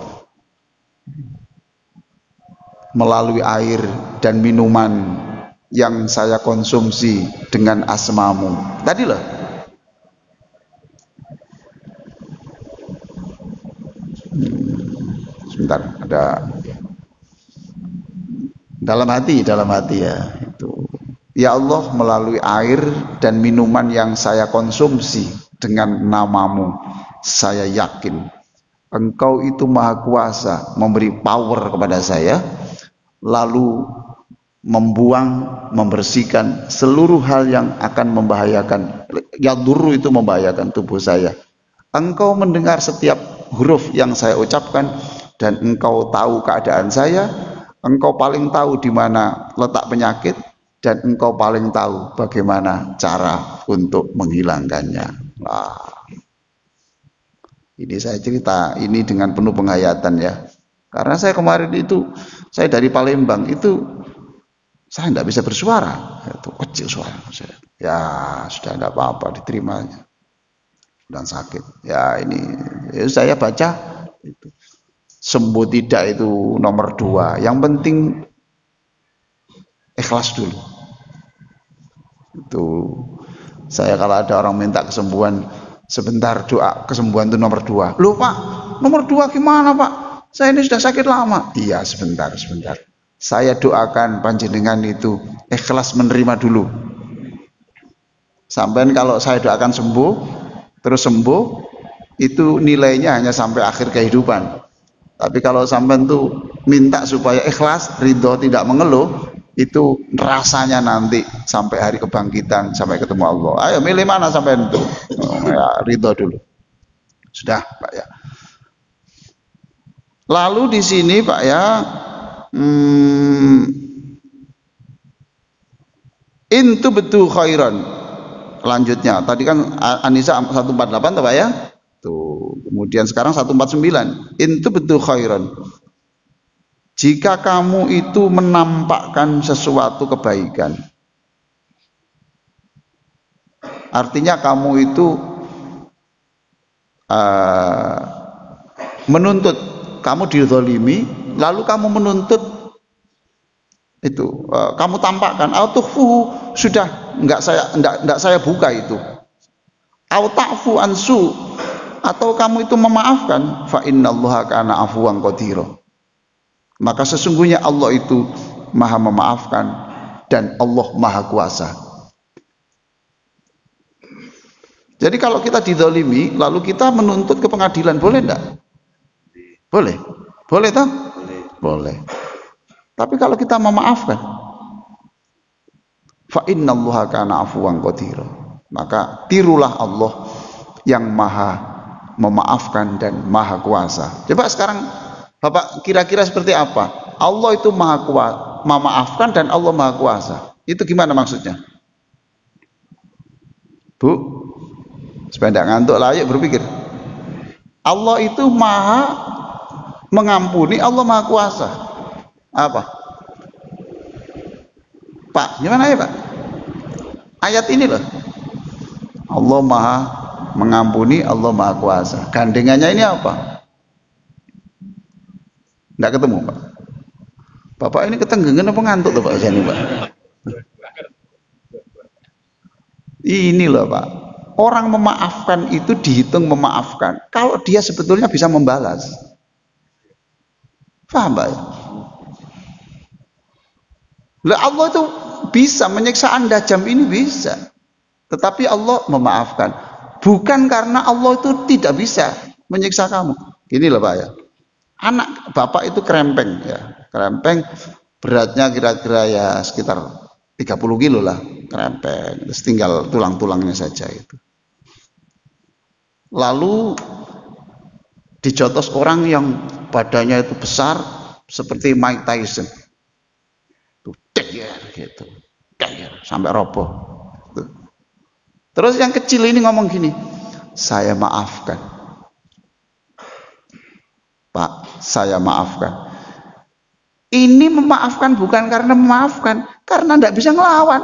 melalui air dan minuman yang saya konsumsi dengan asmamu tadi loh, sebentar, ada dalam hati ya, itu ya Allah, melalui air dan minuman yang saya konsumsi dengan namamu, saya yakin Engkau itu maha kuasa memberi power kepada saya, lalu membersihkan seluruh hal yang akan membahayakan, yadurru itu membahayakan tubuh saya. Engkau mendengar setiap huruf yang saya ucapkan, dan Engkau tahu keadaan saya. Engkau paling tahu di mana letak penyakit, dan Engkau paling tahu bagaimana cara untuk menghilangkannya. Ini saya cerita ini dengan penuh penghayatan ya. Karena saya kemarin itu, saya dari Palembang itu, saya tidak bisa bersuara, itu kecil suara saya. Ya sudah tidak apa-apa, diterimanya. Dan sakit. Ya ini, ya saya baca itu. Sembuh tidak itu nomor 2. Yang penting ikhlas dulu. Itu saya kalau ada orang minta kesembuhan, sebentar doa kesembuhan itu nomor 2. Loh Pak, nomor 2 gimana Pak? Saya ini sudah sakit lama. Iya sebentar. Saya doakan panjenengan itu ikhlas menerima dulu. Sampai kalau saya doakan sembuh, terus sembuh, itu nilainya hanya sampai akhir kehidupan. Tapi kalau sampai itu minta supaya ikhlas, ridho, tidak mengeluh, itu rasanya nanti sampai hari kebangkitan, sampai ketemu Allah. Ayo milih mana sampai itu? Ya, ridho dulu. Sudah Pak ya. Lalu di sini Pak ya, intu betul khairan. Lanjutnya, tadi kan An-Nisa 148 Pak ya. Tuh, kemudian sekarang 149. Intu betul khairan. Jika kamu itu menampakkan sesuatu kebaikan, artinya kamu itu menuntut, kamu dizalimi, lalu kamu menuntut itu, kamu tampakkan, autukhfuhu, sudah enggak saya buka itu, auta'fu ansu, atau kamu itu memaafkan, fa innallaha kana afuwan qadira, maka sesungguhnya Allah itu maha memaafkan dan Allah maha kuasa. Jadi kalau kita dizalimi lalu kita menuntut ke pengadilan, boleh enggak? Boleh toh? Boleh. Tapi kalau kita memaafkan, fa innallaha kana afuwan qadira, maka tirulah Allah yang maha memaafkan dan maha kuasa. Coba sekarang Bapak kira-kira seperti apa? Allah itu maha kuasa, memaafkan, dan Allah maha kuasa. Itu gimana maksudnya? Bu, supaya tidak ngantuk lah, yuk berpikir. Allah itu maha mengampuni, Allah maha kuasa. Apa? Pak, gimana ya Pak? Ayat ini loh. Allah Maha mengampuni, Allah Maha Kuasa. Gandengannya ini apa? Enggak ketemu Pak. Bapak ini ketenggengan apa ngantuk tuh Pak Jani Pak? Ini loh Pak. Orang memaafkan itu dihitung memaafkan kalau dia sebetulnya bisa membalas. Paham Pak? Lah Allah itu bisa menyiksa Anda jam ini bisa. Tetapi Allah memaafkan. Bukan karena Allah itu tidak bisa menyiksa kamu. Gini loh Pak ya. Anak bapak itu kerempeng ya. Kerempeng beratnya kira-kira ya sekitar 30 kilo lah kerempeng. Terus tinggal tulang-tulangnya saja itu. Lalu dijotos orang yang badannya itu besar seperti Mike Tyson. Tuh, gitu. Sampai roboh. Tuh. Terus yang kecil ini ngomong gini, saya maafkan. Pak, saya maafkan. Ini memaafkan bukan karena memaafkan, karena tidak bisa ngelawan.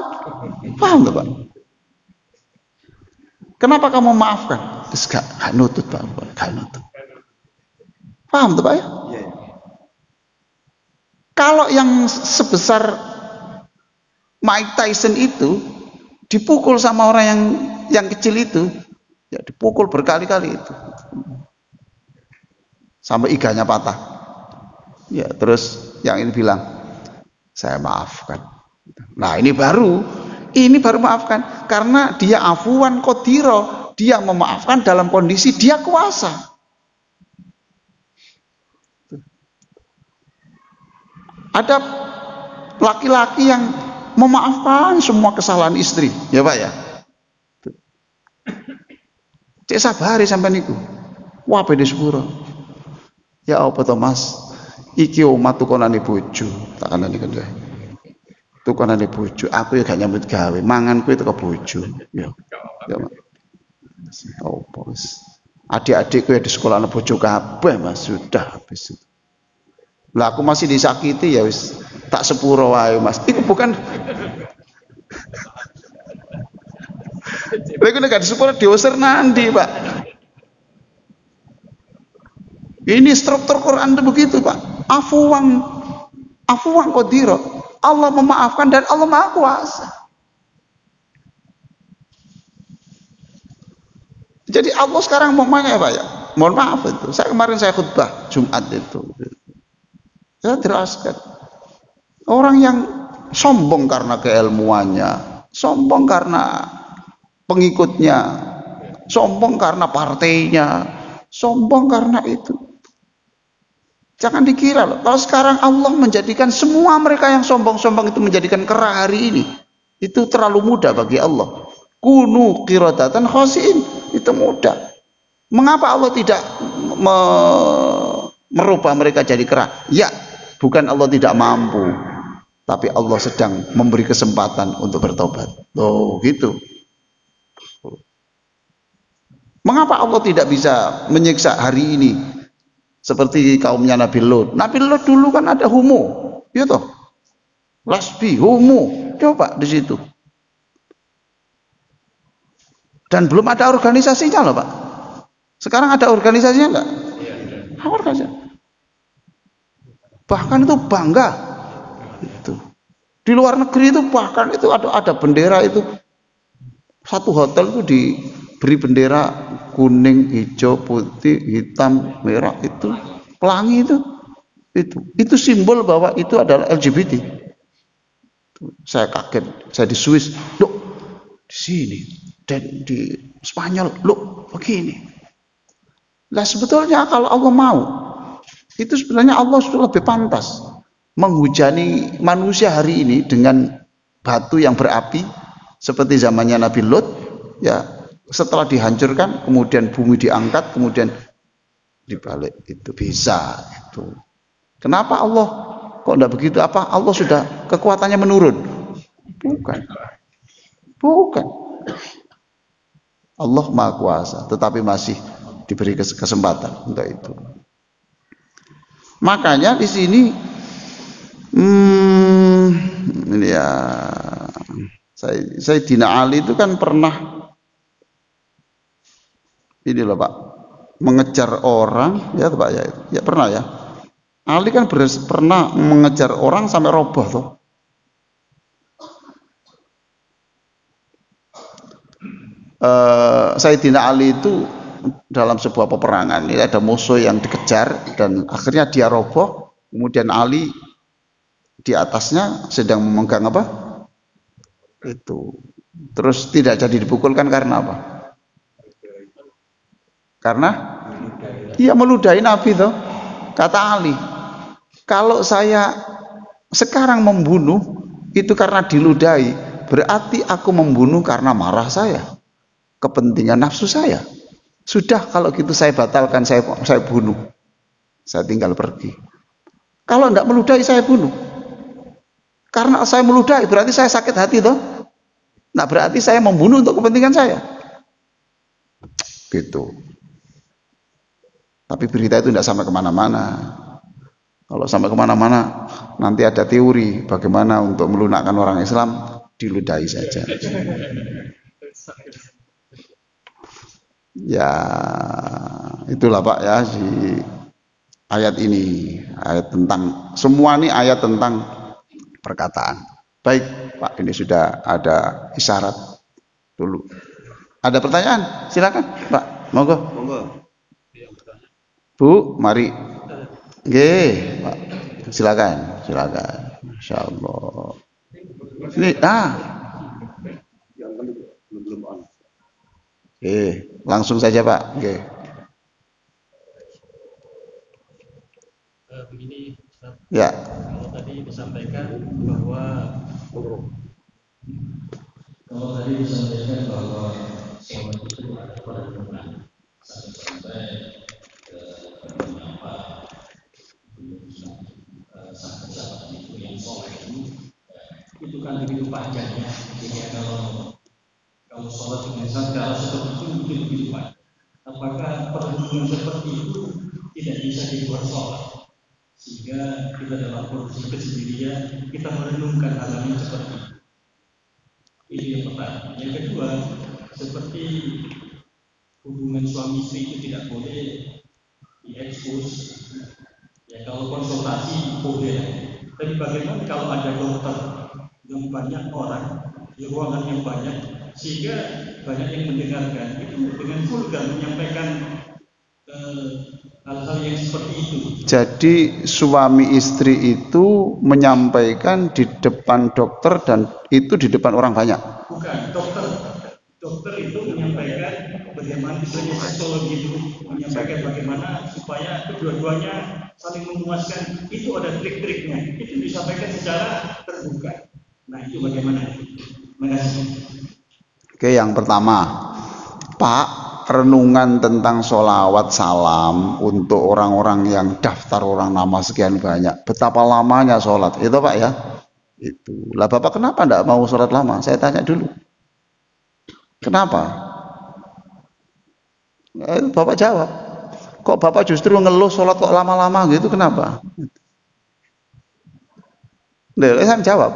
Paham tuh Pak? Kenapa kamu memaafkan? Terus gak nutut Pak, gak nutut. Paham tuh Pak ya? Kalau yang sebesar Mike Tyson itu dipukul sama orang yang kecil itu, ya dipukul berkali-kali itu, sampai iganya patah. Ya terus yang ini bilang, saya maafkan. Nah ini baru maafkan, karena dia afuwan qadira, dia memaafkan dalam kondisi dia kuasa. Ada laki-laki yang memaafkan semua kesalahan istri, ya Pak ya. Cek sabari sampai niku. Wah pede sepuro. Ya apa to Mas? Iki omah tukonane bojo, tak kandhani kan. Tukonane bojo, aku ya gak nyambut gawe, mangan kuwi teko bojo. Ya. Ya. Apa wis. Adik-adikku ya di sekolah ana bojo kabeh Mas, sudah habis itu. Lah aku masih disakiti ya wis tak sepuro wae Mas. Itu bukan lha nek gak disepuro diusir nanti Pak. Ini struktur Quran itu begitu Pak. Afuwan qadira. Allah memaafkan dan Allah Maha Kuasa. Jadi Allah sekarang mau mana ya Pak ya? Mohon maaf itu. Kemarin saya khutbah Jumat itu. Saya jelaskan. Orang yang sombong karena keilmuannya, sombong karena pengikutnya, sombong karena partainya, sombong karena itu. Jangan dikira loh, kalau sekarang Allah menjadikan semua mereka yang sombong-sombong itu menjadikan kera hari ini, itu terlalu mudah bagi Allah. Kunu qiradatan khasiin, itu mudah. Mengapa Allah tidak merubah mereka jadi kera? Ya, bukan Allah tidak mampu, tapi Allah sedang memberi kesempatan untuk bertobat. Oh, gitu. Mengapa Allah tidak bisa menyiksa hari ini seperti kaumnya Nabi Lut? Nabi Lut dulu kan ada homo, ya toh? Lesbi, homo, coba di situ. Dan belum ada organisasinya loh Pak. Sekarang ada organisasinya enggak? Organisasi. Bahkan itu bangga. Itu. Di luar negeri itu bahkan itu ada bendera itu. Satu hotel itu diberi bendera kuning, hijau, putih, hitam, merah itu pelangi itu simbol bahwa itu adalah LGBT. Saya kaget, saya di Swiss, loh di sini dan di Spanyol, loh begini. Lah sebetulnya kalau Allah mau, itu sebenarnya Allah sudah lebih pantas menghujani manusia hari ini dengan batu yang berapi seperti zamannya Nabi Lut, ya. Setelah dihancurkan, kemudian bumi diangkat, kemudian dibalik, itu bisa itu. Kenapa Allah kok enggak begitu? Apa Allah sudah kekuatannya menurun? Bukan. Allah Maha Kuasa, tetapi masih diberi kesempatan untuk itu. Makanya di sini Ini ya, Sayyidina Ali itu kan pernah ini loh Pak, mengejar orang, ya Pak ya, ya pernah ya. Ali kan pernah mengejar orang sampai roboh tuh. Sayyidina Ali itu dalam sebuah peperangan ini ada musuh yang dikejar dan akhirnya dia roboh, kemudian Ali di atasnya sedang memegang apa? Itu. Terus tidak jadi dipukulkan karena apa? Karena ia meludahi Nabi toh. Kata Ali, kalau saya sekarang membunuh itu karena diludahi, berarti aku membunuh karena marah saya, kepentingan nafsu saya. Sudah kalau gitu saya batalkan, saya bunuh, saya tinggal pergi. Kalau tidak meludahi saya bunuh. Karena saya meludahi berarti saya sakit hati toh. Nah berarti saya membunuh untuk kepentingan saya. Gitu. Tapi berita itu tidak sampai kemana-mana. Kalau sampai kemana-mana nanti ada teori bagaimana untuk melunakkan orang Islam, diludahi saja. Ya itulah Pak ya di ayat ini, ayat tentang semua ini ayat tentang perkataan. Baik Pak, ini sudah ada isyarat dulu. Ada pertanyaan? Silakan Pak, monggo. Bu, mari. Nggih, Pak. Silakan. Insyaallah. Ini belum on. Oke, langsung saja Pak. Oke. Begini, Ustaz. Ya. Kalau tadi disampaikan bahwa sholat itu ada perenungan sampai mengapa sahabat itu yang sholat itu kan begitu panjangnya. Jadi kalau sholat dengan cara seperti itu mungkin begitu panjang. Apakah perenungan seperti itu tidak bisa dibuat sholat? Sehingga kita dalam kondisi kesendirian kita merenungkan hal yang seperti itu. Ini yang pertama. Yang kedua, seperti hubungan suami istri itu tidak boleh diekspos. Ya kalau konsultasi boleh. Tapi bagaimana kalau ada dokter yang banyak orang, di ruangan yang banyak, sehingga banyak yang mendengarkan itu dengan vulgar menyampaikan hal-hal yang seperti itu. Jadi suami istri itu menyampaikan di depan dokter dan itu di depan orang banyak. Bukan, dokter itu menyampaikan bagaimana misalnya psikologi itu menyampaikan bagaimana supaya kedua-duanya saling memuaskan. Itu ada trik-triknya. Itu disampaikan secara terbuka. Nah itu bagaimana? Terima kasih. Oke, yang pertama, Pak, renungan tentang sholawat salam untuk orang-orang yang daftar orang nama sekian banyak. Betapa lamanya sholat, itu Pak ya. Itu. Lah Bapak kenapa enggak mau sholat lama? Saya tanya dulu. Kenapa? Bapak jawab. Kok Bapak justru ngeluh sholat kok lama-lama gitu? Kenapa? Saya jawab.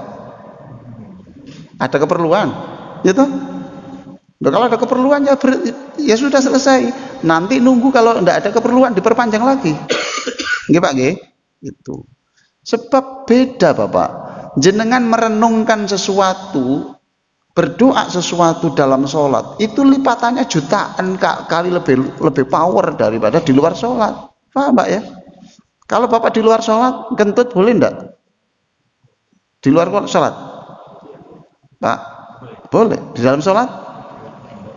Ada keperluan, gitu. Nah, kalau ada keperluan ya sudah selesai. Nanti nunggu kalau tidak ada keperluan diperpanjang lagi. Nggih Pak nggih. Itu. Sebab beda Bapak. Jenengan merenungkan sesuatu, berdoa sesuatu dalam sholat, itu lipatannya jutaan kali lebih power daripada di luar sholat. Paham Pak ya? Kalau Bapak di luar sholat, kentut boleh enggak? Di luar sholat? Pak? Boleh. Di dalam sholat?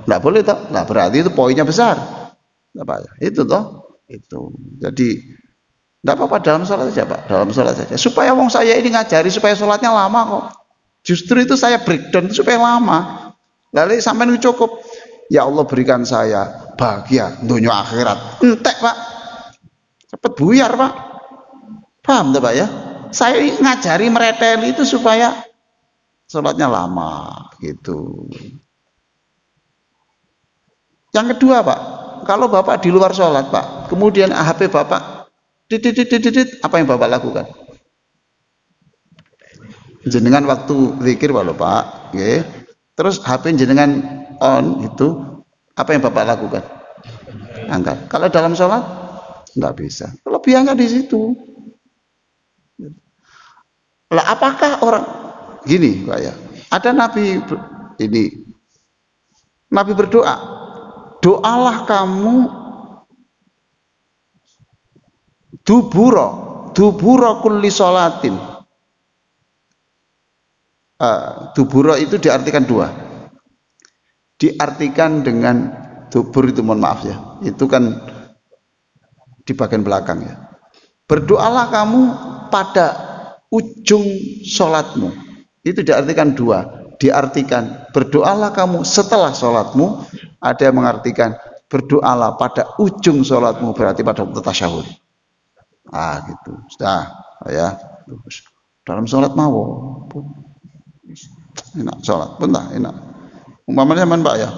Enggak boleh toh. Nah, berarti itu poinnya besar. Apa? Itu toh. Itu. Jadi enggak apa-apa dalam sholat saja, Pak. Dalam sholat saja. Supaya wong saya ini ngajari supaya sholatnya lama kok. Justru itu saya breakdown supaya lama. Lalu sampai ini cukup. Ya Allah berikan saya bahagia dunia akhirat. Entek, Pak. Cepat buyar, Pak. Paham tuh, Pak ya? Saya ngajari mereteli itu supaya sholatnya lama gitu. Yang kedua Pak, kalau Bapak di luar sholat Pak, kemudian HP Bapak, apa yang Bapak lakukan? jenengan waktu zikir walau Pak, nggih. Terus HP jenengan on itu, apa yang Bapak lakukan? Angkat. Kalau dalam sholat nggak bisa. Kelebihannya di situ. Lah apakah orang gini Pak ya? Ada Nabi ini, Nabi berdoa, doalah kamu dubura kulli sholatin. Dubura itu diartikan dua. Diartikan dengan dubur itu, mohon maaf ya, itu kan di bagian belakang ya. Berdoalah kamu pada ujung sholatmu. Itu diartikan dua. Diartikan berdoalah kamu setelah sholatmu. Ada yang mengartikan berdoalah pada ujung sholatmu, berarti pada waktu tasyahud. Gitu. Sudah ya. Dalam sholat mau enak sholat, bentar enak. Umpamanya Pak ya.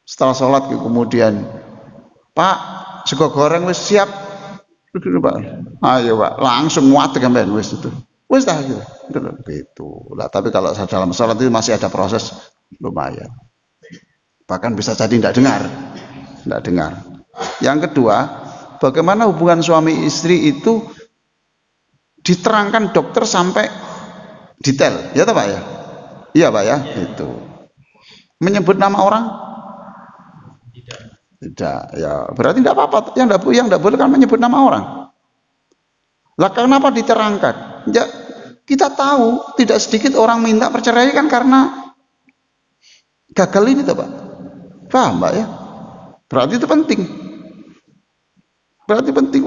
Setelah sholat kemudian Pak, sego goreng wis siap. Pak. Ayo Pak, langsung muat sampean wis itu. Wis dah gitu. Lah tapi kalau dalam sholat itu masih ada proses lumayan. Bahkan bisa jadi tidak dengar. Yang kedua, bagaimana hubungan suami istri itu diterangkan dokter sampai detail, ya Pak ya? Iya Pak ya, itu. Menyebut nama orang? Tidak, ya berarti tidak apa-apa. Yang tidak boleh kan menyebut nama orang. Lah kenapa diterangkan? Ya, kita tahu tidak sedikit orang minta perceraian karena gagal ini tuh Pak. Paham Pak ya? Berarti itu penting. Berarti penting.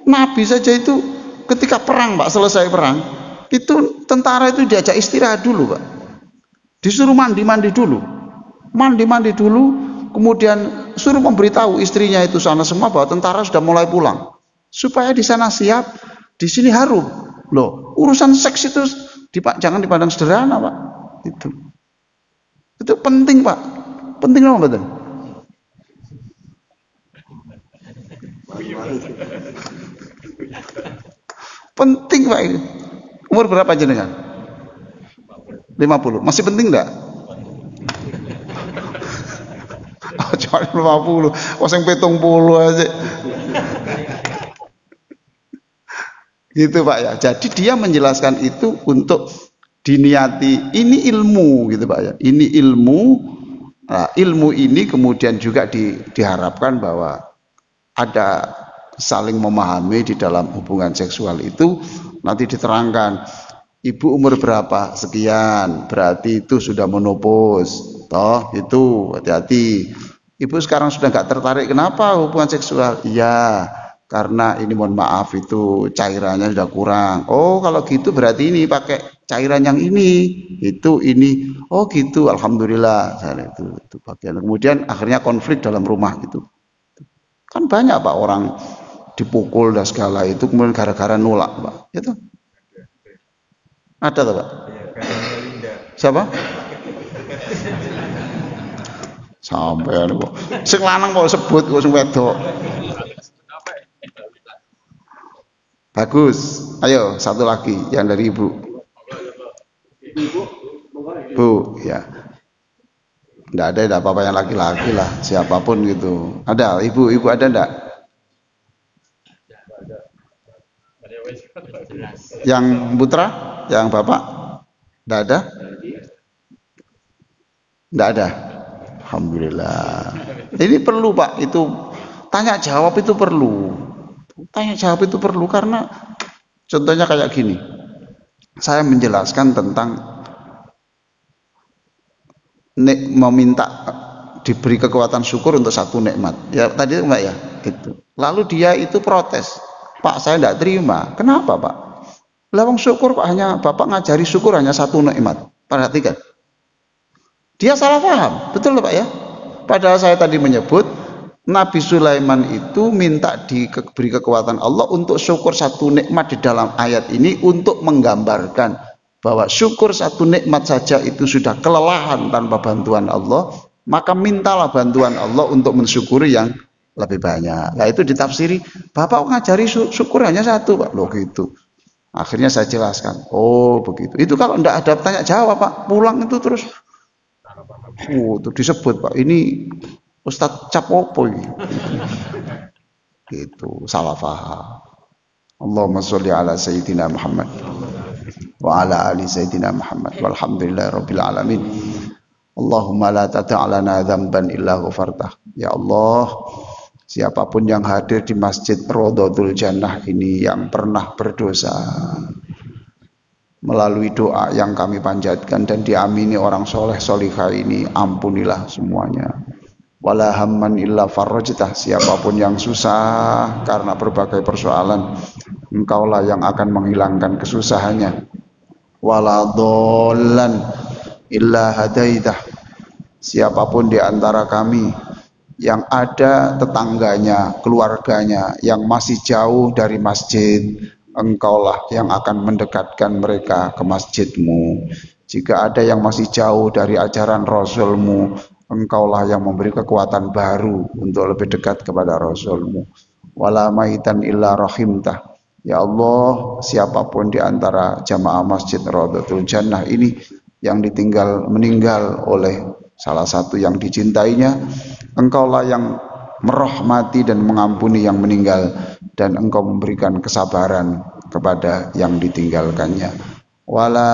Nabi saja itu ketika perang Pak, selesai perang, itu tentara itu diajak istirahat dulu Pak. Disuruh mandi dulu. Mandi dulu, kemudian suruh memberitahu istrinya itu sana semua bahwa tentara sudah mulai pulang. Supaya di sana siap, di sini harum. Loh, urusan seks itu jangan dipandang sederhana Pak. Itu penting Pak. Penting apa betul? Penting Pak ini. Umur berapa jenengan? 50. Masih penting enggak? Oh, cuma 50. Kosong 70 aja. Gitu Pak ya. Jadi dia menjelaskan itu untuk diniati. Ini ilmu gitu Pak ya. Ini ilmu. Nah, ilmu ini kemudian juga diharapkan bahwa ada saling memahami di dalam hubungan seksual itu. Nanti diterangkan, ibu umur berapa? Sekian, berarti itu sudah menopause. Toh itu hati-hati. Ibu sekarang sudah nggak tertarik, kenapa hubungan seksual? Iya, karena ini mohon maaf itu cairannya sudah kurang. Oh kalau gitu berarti ini pakai cairan yang ini. Oh gitu, alhamdulillah. Itu bagian. Kemudian akhirnya konflik dalam rumah gitu. Kan banyak Pak orang dipukul dan segala itu kemudian gara-gara nolak Pak. Itu ada tuh Pak. Siapa? Sampai kok. Sing lanang kok sebut kok sing wedok. Bagus. Ayo satu lagi yang dari Ibu. Bu, ya. Enggak ada apa-apa yang laki-laki lah, siapapun gitu. Ada, Ibu ada enggak? Yang putra, yang Bapak? Enggak ada? Enggak ada. Alhamdulillah. Ini perlu Pak, itu tanya jawab itu perlu. Tanya jawab itu perlu karena contohnya kayak gini. Saya menjelaskan tentang meminta diberi kekuatan syukur untuk satu nikmat. Ya tadi Mbak ya, gitu. Lalu dia itu protes. Pak, saya tidak terima. Kenapa Pak? Lawang syukur Pak, hanya Bapak ngajari syukur hanya satu nikmat. Perhatikan. Dia salah paham, betul Pak ya? Padahal saya tadi menyebut Nabi Sulaiman itu minta diberi kekuatan Allah untuk syukur satu nikmat di dalam ayat ini untuk menggambarkan bahwa syukur satu nikmat saja itu sudah kelelahan tanpa bantuan Allah, maka mintalah bantuan Allah untuk mensyukuri yang lebih banyak. Nah itu ditafsiri, Bapak ngajari syukur hanya satu Pak. Loh gitu. Akhirnya saya jelaskan, oh begitu. Itu kalau tidak ada tanya jawab Pak, pulang itu terus, itu disebut Pak, ini Ustadz Capopo gitu, salah paham. Allahumma sholli ala Sayyidina Muhammad wa ala ali Sayyidina Muhammad walhamdulillahi rabbil alamin. Allahumma la tata'alana dzamban illa ghafartah. Ya Allah, siapapun yang hadir di Masjid Rodhatul Jannah ini yang pernah berdosa, melalui doa yang kami panjatkan dan diamini orang soleh solihah ini, ampunilah semuanya. Wala hamman illa farrajtah, siapapun yang susah karena berbagai persoalan, Engkaulah yang akan menghilangkan kesusahannya. Wala dhallan illa hadaitah, siapapun di antara kami yang ada tetangganya, keluarganya yang masih jauh dari masjid, Engkaulah yang akan mendekatkan mereka ke masjid-Mu. Jika ada yang masih jauh dari ajaran Rasul-Mu, Engkaulah yang memberi kekuatan baru untuk lebih dekat kepada Rasul-Mu. Wala maitan illa rahimtah. Ya Allah, siapapun di antara jamaah Masjid Rodhatul Jannah ini yang meninggal oleh salah satu yang dicintainya, Engkaulah yang merahmati dan mengampuni yang meninggal, dan Engkau memberikan kesabaran kepada yang ditinggalkannya. Wala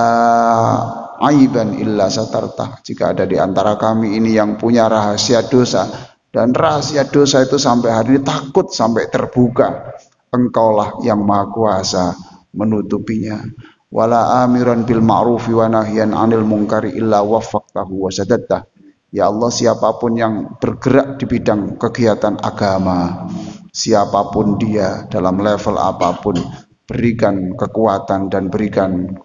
aiban illa satartah, jika ada di antara kami ini yang punya rahasia dosa, dan rahasia dosa itu sampai hari ini takut sampai terbuka, Engkaulah yang maha kuasa menutupinya. Wala amiran bil ma'rufi wa nahyan 'anil munkari illa waffaqtahu wa sadattah. Ya Allah, siapapun yang bergerak di bidang kegiatan agama, siapapun dia dalam level apapun, berikan kekuatan dan berikan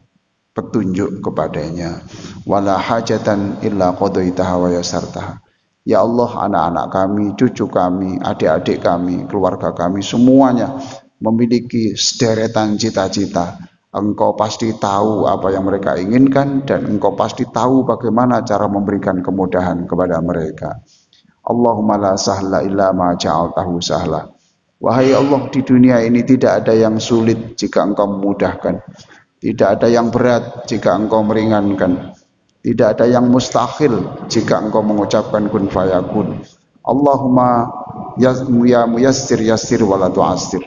petunjuk kepadanya. Wala hajatan illa qadaitaha wa yasartaha. Ya Allah, anak-anak kami, cucu kami, adik-adik kami, keluarga kami, semuanya memiliki sederetan cita-cita. Engkau pasti tahu apa yang mereka inginkan, dan Engkau pasti tahu bagaimana cara memberikan kemudahan kepada mereka. Allahumma la sahla illa ma ja'altahu sahla. Wahai Allah, di dunia ini tidak ada yang sulit jika Engkau memudahkan. Tidak ada yang berat jika Engkau meringankan. Tidak ada yang mustahil jika Engkau mengucapkan kun fayakun. Allahumma ya muyassir yassir wa la tu'assir.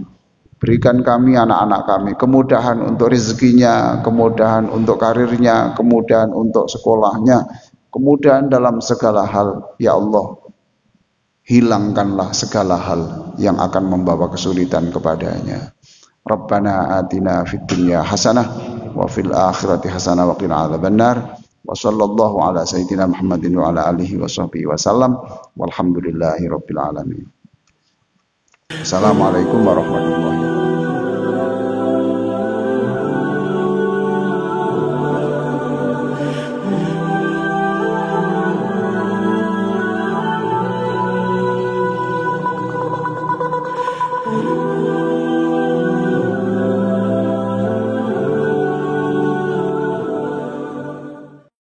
Berikan kami, anak-anak kami, kemudahan untuk rezekinya, kemudahan untuk karirnya, kemudahan untuk sekolahnya, kemudahan dalam segala hal. Ya Allah, hilangkanlah segala hal yang akan membawa kesulitan kepadanya. Rabbana atina fid dunya hasanah wa fil akhirati hasanah wa qina adzabannar. Wa sallallahu ala sayyidina Muhammadin wa ala alihi wa sahbihi wasallam. Walhamdulillahi rabbil alamin. Assalamualaikum warahmatullahi wabarakatuh.